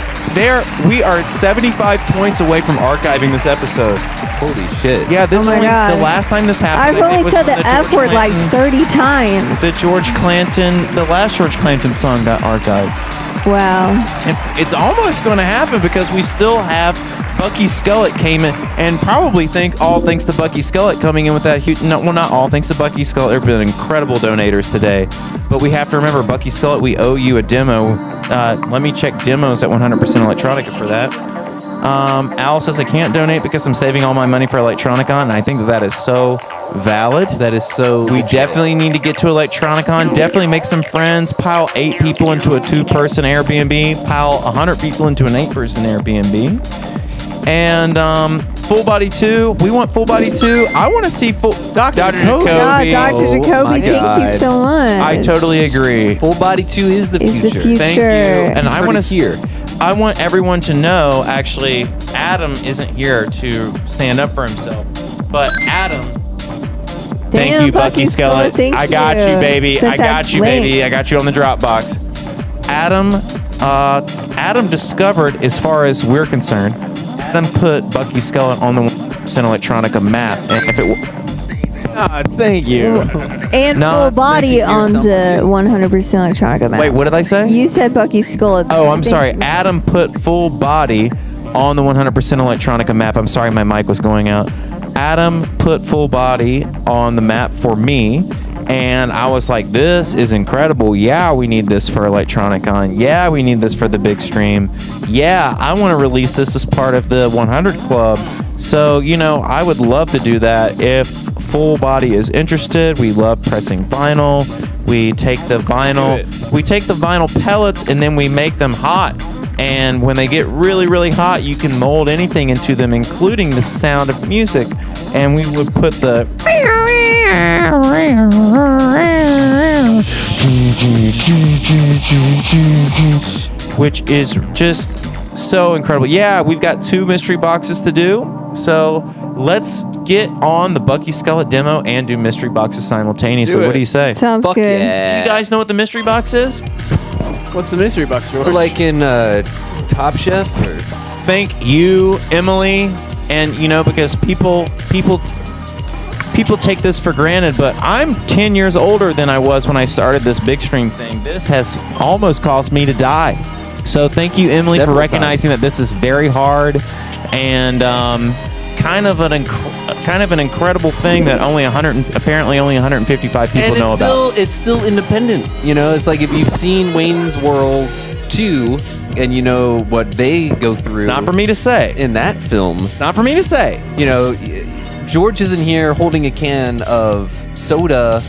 We are 75 points away from archiving this episode. Holy shit. Yeah, this Oh my only God. the last time this happened. I've I think, only was said when the George F word like Clanton- 30 times. the George Clanton, the last George Clanton song got archived. Wow. It's almost going to happen because we still have Bucky Scullett came in, and probably all thanks to Bucky Scullett coming in with that huge. No, well, not all thanks to Bucky Scullett. There have been incredible donators today, but we have to remember Bucky Scullett. We owe you a demo. Let me check demos at 100% Electronica for that. Al says I can't donate because I'm saving all my money for Electronicon, and I think that is so valid. That is so. We definitely need to get to Electronicon. Definitely make some friends. Pile 8 people into a 2-person Airbnb. Pile 100 people into an 8-person Airbnb. And Full Body 2. We want Full Body 2. I want to see Dr. Jacoby. Yeah, Dr. Oh Jacoby, my thank you God. so much. I totally agree. Full Body 2 is the Is the future. future. Thank you. And I Heard want it to here. I want everyone to know. Actually, Adam isn't here to stand up for himself, but Adam. Thank Damn, you, Bucky Scullett. Thank I got you. you, baby. Sent I that got you, link. baby. I got you on the Dropbox. Adam discovered, as far as we're concerned, Adam put Bucky Scullett on the 100% Electronica map. And if it Thank you. And No, full it's body making on yourself the 100% Electronica map. wait, what did I say? You said Bucky Skull. Oh, I'm sorry. Adam put Full Body on the 100% Electronica map. I'm sorry, my mic was going out. Adam put Full Body on the map for me, and I was like, this is incredible. Yeah, we need this for Electronicon. Yeah, we need this for the big stream. Yeah, I want to release this as part of the 100 Club. So, you know, I would love to do that. If Full Body is interested, we love pressing vinyl. We take the vinyl pellets and then we make them hot. And when they get really, really hot, you can mold anything into them, including the sound of music. And we would put the which is just so incredible. Yeah, we've got 2 mystery boxes to do. So let's get on the Bucky Scullett demo and do mystery boxes simultaneously. Do it. What do you say? Sounds Fuck good. yeah. You guys know what the mystery box is? What's the mystery box, George? Like in Top Chef or Thank you, Emily. And you know, because people take this for granted, but I'm 10 years older than I was when I started this big stream thing. This has almost caused me to die. So thank you, Emily, Several for recognizing that this is very hard and kind of an incredible thing that apparently only 155 people and know about. it's still independent. You know, it's like if you've seen Wayne's World 2, and you know what they go through. It's not for me to say. In that film. It's not for me to say. You know, George isn't here holding a can of soda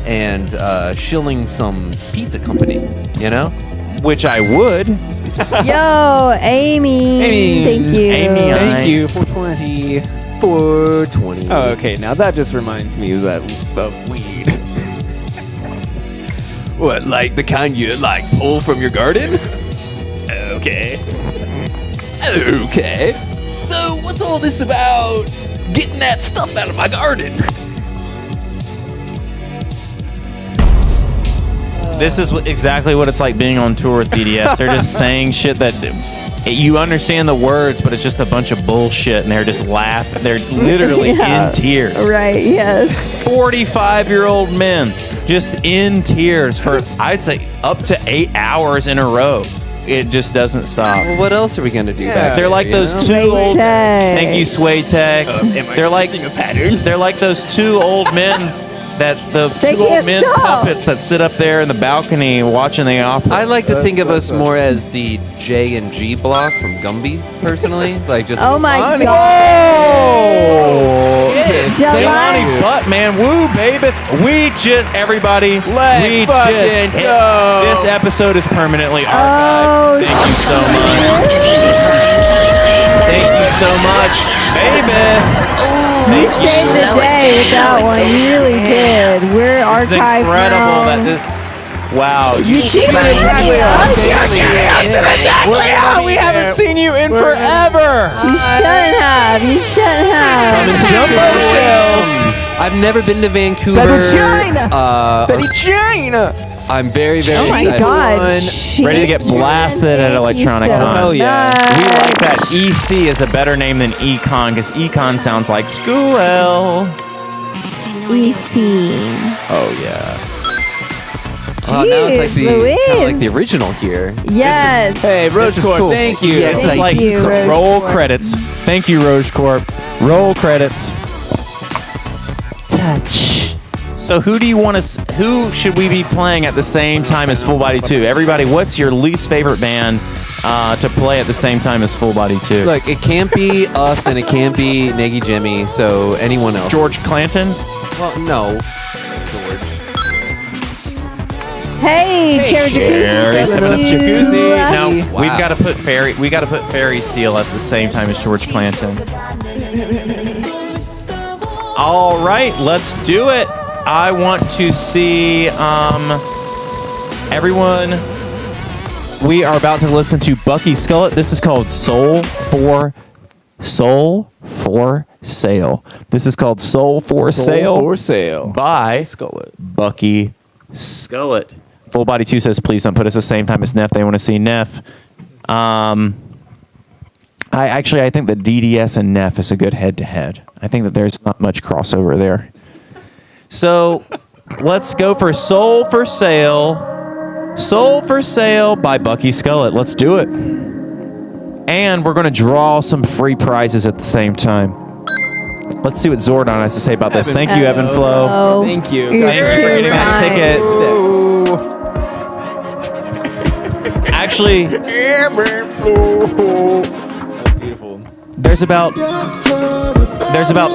and shilling some pizza company, you know? Which I would. Yo, Amy. Thank you. Amy, Thank you, 420. 420. Oh, okay. Now that just reminds me of weed. What, like the kind you like pull from your garden? Okay. Okay. So what's all this about getting that stuff out of my garden? This is exactly what it's like being on tour with DDS. They're just saying shit that you understand the words, but it's just a bunch of bullshit, and they're just laughing. They're literally in tears. Right, yes. 45-year-old men just in tears for, I'd say, up to 8 hours in a row. It just doesn't stop. Well, what else are we gonna do back They're there, like you those know? two old. Tech. Thank you, Sway Tech. They're like a pattern. They're like those two old men. The They two old can't men stop. puppets that sit up there in the balcony watching the opera. I like to think of us more as the J and G block from Gumby, personally. Like just. Oh my Whoa! God. Yes. July- Jelani Butt, man, woo, baby. Everybody, we fucking just hit. go. This episode is permanently Oh, archived. Thank you so much. The DJ Brian time. Thank you so much, baby. You saved the day with that one. You really did. We're This is archived incredible now. that this. Wow. DJ Brian We haven't seen you in forever. You shouldn't have. You shouldn't have. From Jumbo Shells. I've never been to Vancouver. I'm very, very Oh my excited. God. Ready to get blasted at Thank you Electronica. so Hell yeah. much. We like that EC is a better name than Econ because Econ sounds like school. EC. Oh, yeah. Now it's Jeez, kind of like the Louise. original here. Yes. Hey, This Roach is Corp, cool. thank you. Yes, This is Thank like you, some Roche roll Corp. credits. Thank you, Roche Corp. Roll credits. Touch. So who do you want to? Who should we be playing at the same time as Full Body 2? Everybody, what's your least favorite band to play at the same time as Full Body 2? Look, it can't be us and it can't be Nagy Jimmy, so anyone else. George Clanton. Well, no. George. Hey, Cherry Cherry Jacuzzi. 7 Up Jacuzzi. Now Wow. we've got to put Fairy Steel at the same time as George Clanton. All right, let's do it. I want to see everyone. We are about to listen to Bucky Skullet. This is called Soul for Sale. This is called Soul for Sale For sale. by Skullet. Bucky Skullet. Full Body 2 says, please don't put us the same time as Neff. They want to see Neff. I think that DDS and Neff is a good head-to-head. I think that there's not much crossover there. So let's go for Soul for Sale. Soul for Sale by Bucky Skullet. Let's do it. And we're going to draw some free prizes at the same time. Let's see what Zordon has to say about this. Thank you, Evan Flo. Oh, Thank you. you're Thank you for very getting that nice. ticket. Actually, That's beautiful. there's about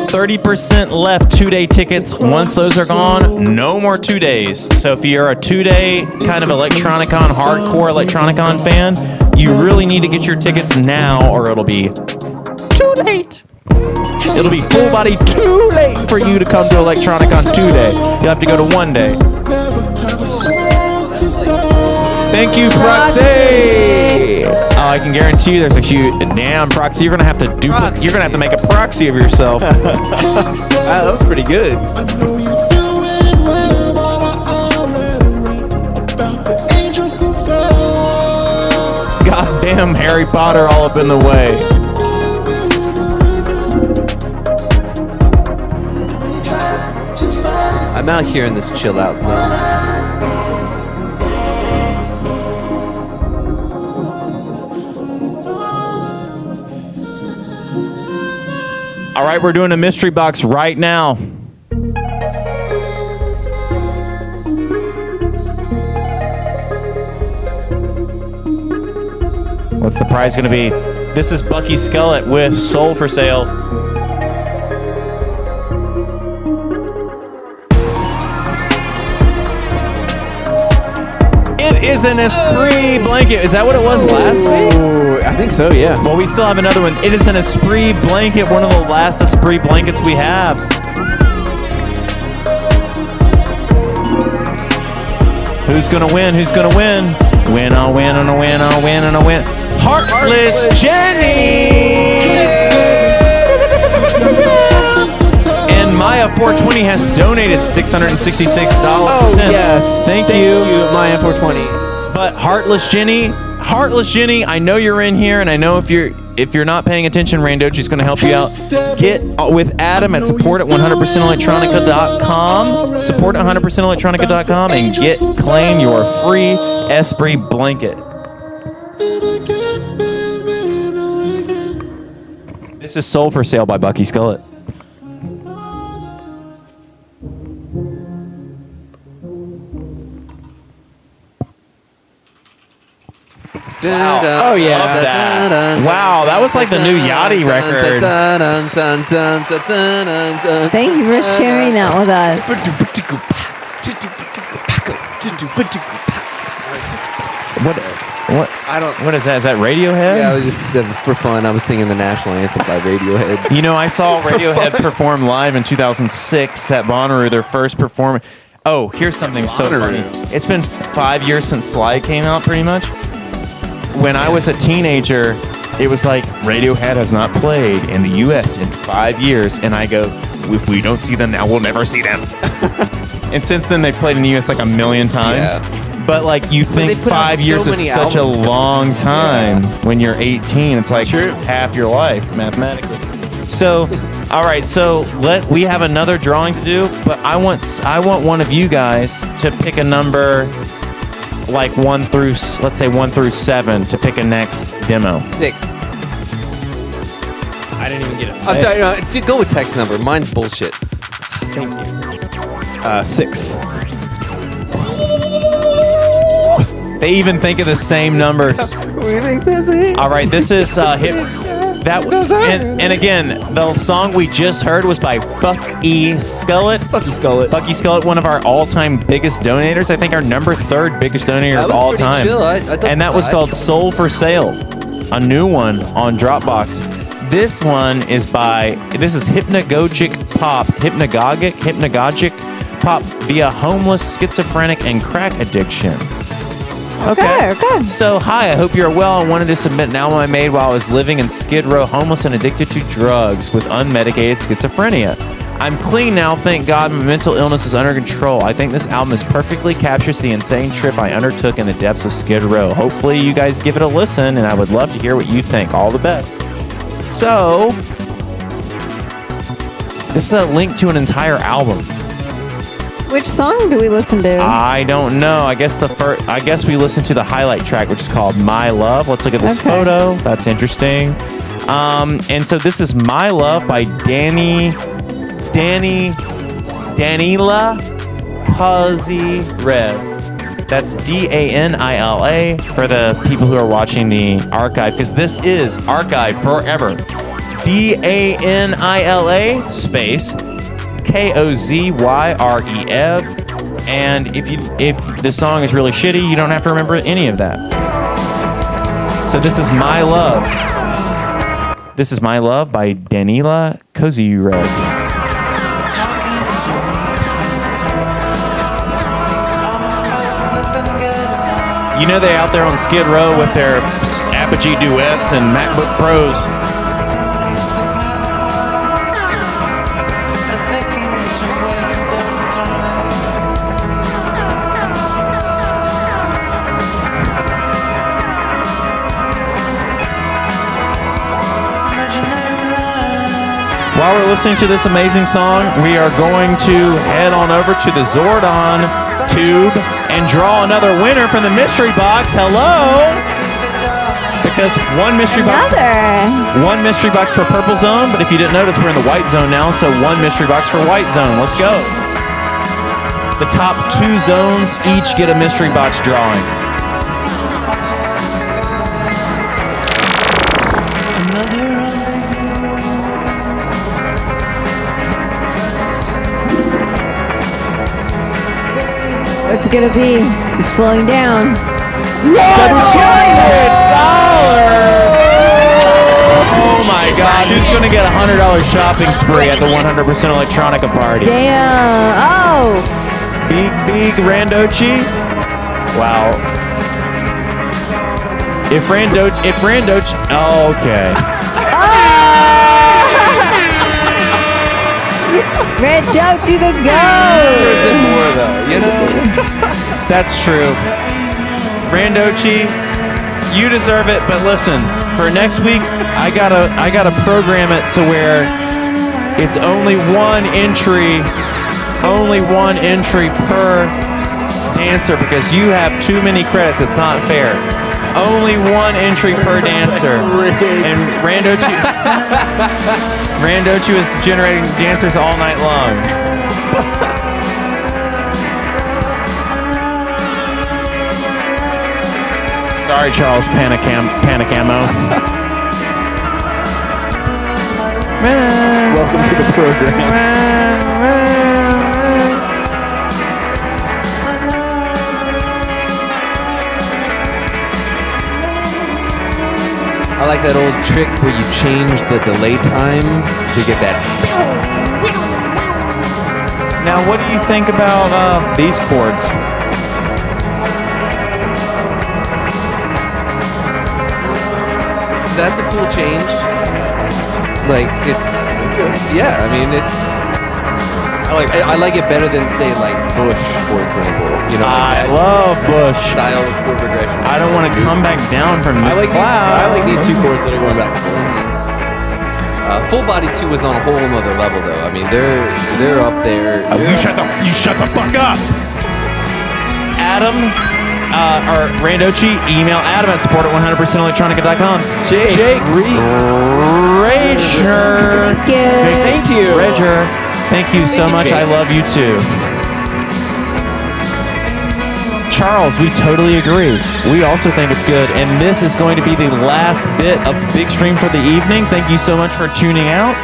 30% left 2-day tickets. Once those are gone, no more 2 days. So if you're a 2-day kind of Electronicon, hardcore Electronicon fan, you really need to get your tickets now or it'll be too late. It'll be Full Body too late for you to come to Electronicon 2-day. You'll have to go to 1 day. Thank you, Proxy. Oh, I can guarantee you there's a huge damn Proxy. You're gonna have to You're gonna have to make a proxy of yourself. Wow, that was pretty good. Goddamn Harry Potter all up in the way. I'm out here in this chill out zone. All right, we're doing a mystery box right now. What's the prize going to be? This is Bucky Skelet with Soul for Sale. It is an Esprit blanket. Is that what it was last week? Ooh, I think so, yeah. Well, we still have another one. It is an Esprit blanket, one of the last Esprit blankets we have. Who's gonna win? Who's gonna win? Win, I'll win, and I'll win, I'll win, and I'll win. Heartless Jenny! And Maya420 has donated $666. Oh, yes. Thank you, Maya420. But Heartless Jenny, I know you're in here, and I know if you're not paying attention, Randochi's going to help you out. Get with Adam at support@100%electronica.com. Support@100%electronica.com and claim your free Esprit blanket. This is Soul for Sale by Bucky Skelet. Wow. Oh, yeah. Love that. Wow, that was like the new Yachty record. Thank you for sharing that with us. What is that? Is that Radiohead? Yeah, I was just for fun. I was singing the national anthem by Radiohead. You know, I saw Radiohead perform live in 2006 at Bonnaroo, their first performance. Oh, here's something so funny. It's been 5 years since Slide came out, pretty much. When I was a teenager, it was like, Radiohead has not played in the U.S. in 5 years. And I go, if we don't see them now, we'll never see them. And since then, they've played in the U.S. like a million times. Yeah. But like, you think 5 years is such a long time when you're 18. It's like half your life, mathematically. So, all right, so we have another drawing to do, but I want one of you guys to pick a number like 1 through 7 to pick a next demo. 6. I didn't even get a 6. I'm sorry, no, go with text number. Mine's bullshit. Thank you. 6. They even think of the same numbers. We think that's it. All right, this is hit. And again, the song we just heard was by Bucky Skelet. Bucky Skelet, one of our all-time biggest donators. I think our number 3rd biggest donator of all time. Chill. And that was called Soul for Sale, a new one on Dropbox. This one is this is hypnagogic pop via homeless, schizophrenic, and crack addiction. Okay. So, hi, I hope you're well. I wanted to submit an album I made while I was living in Skid Row, homeless and addicted to drugs with unmedicated schizophrenia. I'm clean now, thank God. My mental illness is under control. I think this album perfectly captures the insane trip I undertook in the depths of Skid Row. Hopefully you guys give it a listen, and I would love to hear what you think. All the best. So, this is a link to an entire album. Which song do we listen to? I don't know. I guess we listened to the highlight track, which is called My Love. Let's look at this photo. That's interesting. And so this is My Love by Danila Kozyrev. That's Danila for the people who are watching the archive, because this is archive forever. Danila space Kozyrev, and if the song is really shitty, you don't have to remember any of that. So this is My Love. This is My Love by Danila Kozyrev. You know they're out there on Skid Row with their Apogee duets and MacBook Pros. While we're listening to this amazing song, we are going to head on over to the Zordon tube and draw another winner from the mystery box. Hello! Because one mystery box for Purple Zone, but if you didn't notice, we're in the White Zone now, so one mystery box for White Zone. Let's go. The top 2 zones each get a mystery box drawing. it gonna be? It's slowing down. Oh my God! Who's gonna get a $100 shopping spree at the 100% Electronica party? Damn. Oh. Big Randochi. Wow. If Randochi. Oh, okay. Randochi the It's goat. in more though, you know. That's true. Randochi, you deserve it. But listen, for next week, I gotta program it so where it's only one entry per dancer because you have too many credits. It's not fair. Only one entry per dancer. And Randochi is generating dancers all night long. Sorry, Charles Panicamo. Welcome to the program. I like that old trick where you change the delay time to get that. Now, what do you think about these chords? That's a cool change. Like yeah. I mean, I like it better than say like Bush, for example. You know, I that love Bush. style of chord progression. I don't want to come back down from this I like these two chords that are going back. Full Body 2 is on a whole nother level, though. I mean, they're up there. You shut the fuck up. Adam, or Randochi, email Adam at support@100%electronica.com. Jake Rager. Thank you. Rager, thank you so much. Jake. I love you too. Charles, we totally agree. We also think it's good. And this is going to be the last bit of the big stream for the evening. Thank you so much for tuning in.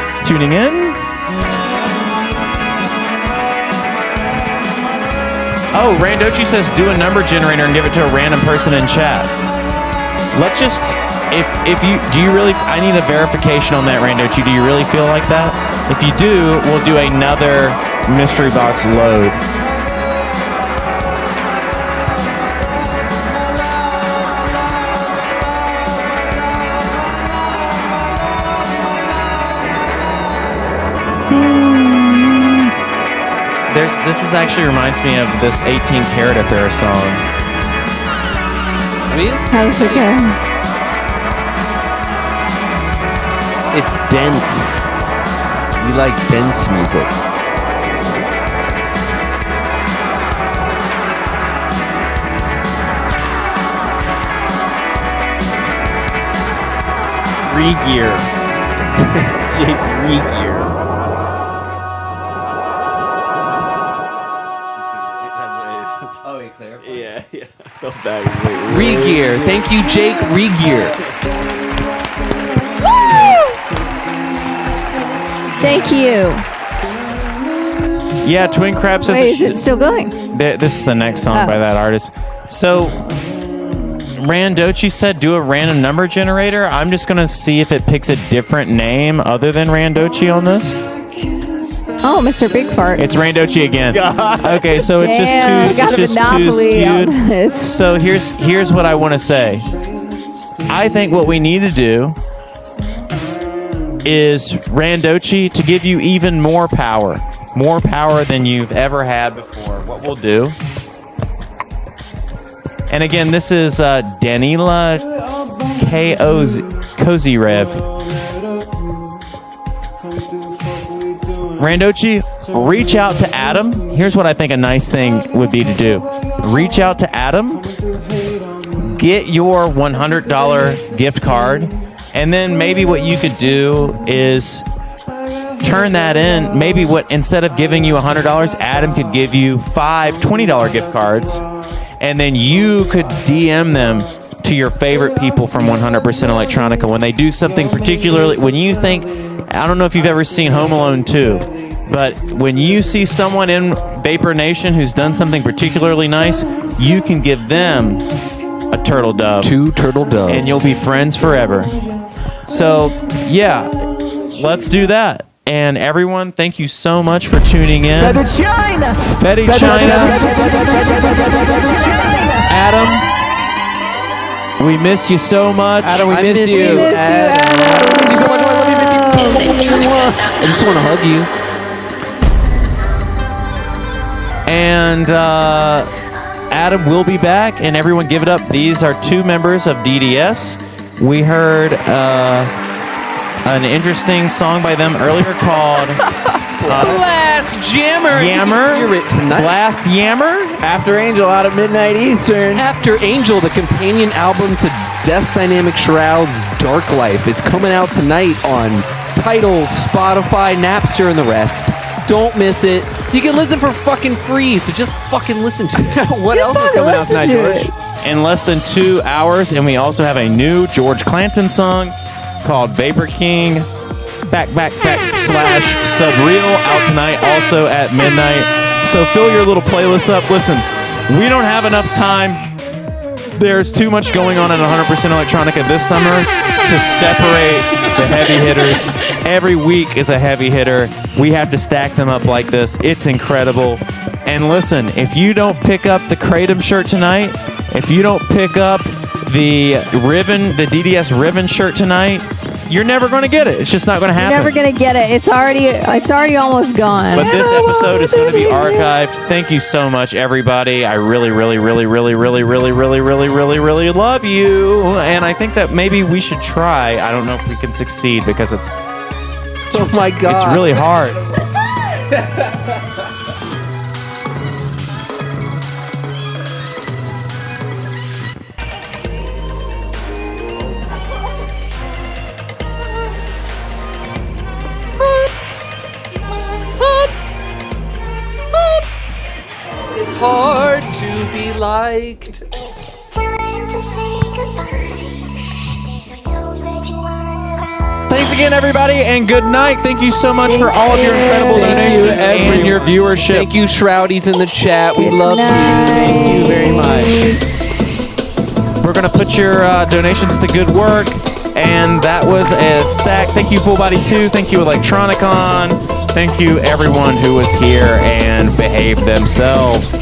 Oh, Randochi says do a number generator and give it to a random person in chat. Let's just, I need a verification on that, Randochi. Do you really feel like that? If you do, we'll do another mystery box load. This actually reminds me of this 18 Karat Affair song. I mean, How's it going? it's dense. We like dense music. Regear. It's Jake Regear. Oh, you clear? Yeah. I felt bad. Regear. Thank you, Jake Regear. Thank you. Yeah, Twin Crab says Wait, is it still going? this is the next song by that artist. So Randochi said do a random number generator. I'm just gonna see if it picks a different name other than Randochi on this. Oh, Mr. Big Fart. It's Randochi again. Okay, so it's Damn, got a just too monopoly on skewed. this. So here's what I want to say. I think what we need to do is Randochi to give you even more power than you've ever had before. What we'll do. And again, this is Danila Cozy Rev. Randochi, reach out to Adam. Here's what I think a nice thing would be to do. Reach out to Adam, get your $100 gift card, and then maybe what you could do is turn that in. Maybe instead of giving you $100, Adam could give you 5 $20 gift cards, and then you could DM them to your favorite people from 100% Electronica when they do something particularly. When you think, I don't know if you've ever seen Home Alone 2, But when you see someone in VaporNation who's done something particularly nice, you can give them a turtle dove. 2 turtle doves. And you'll be friends forever. So, yeah, let's do that. And everyone, thank you so much for tuning in. Fetty China. Adam, we miss you so much. Adam, we I miss miss you. you. Adam. We miss you so much. I love you. I just want to hug you. And Adam will be back, and everyone give it up. These are 2 members of DDS. We heard an interesting song by them earlier called Blast Jammer. Yammer. You can hear it tonight. Blast Yammer. After Angel out at midnight Eastern. After Angel, the companion album to Death Dynamic Shroud's Dark Life. It's coming out tonight on Tidal, Spotify, Napster, and the rest. Don't miss it. You can listen for fucking free, so just fucking listen to it. What else is coming out tonight, George? In less than 2 hours, and we also have a new George Clanton song called Vapor King /Subreal out tonight, also at midnight. So fill your little playlist up. Listen, we don't have enough time. There's too much going on at 100% Electronica this summer to separate the heavy hitters. Every week is a heavy hitter. We have to stack them up like this. It's incredible. And listen, if you don't pick up the Kratom shirt tonight, if you don't pick up the DDS Ribbon shirt tonight, you're never going to get it. It's just not going to happen. You're never going to get it. It's already almost gone. But this episode is going to be archived. Thank you so much, everybody. I really, really, really, really, really, really, really, really, really, really love you. And I think that maybe we should try. I don't know if we can succeed because it's Oh my god. it's really hard. It's hard to be liked. Thanks again, everybody, and good night. Thank you so much for all of your incredible donations and your viewership. Thank you, Shroudies, in the chat. We love you. Thank you very much. We're going to put your donations to good work. And that was a stack. Thank you, Full Body 2. Thank you, Electronicon. Thank you, everyone who was here and behaved themselves.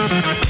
Thank you.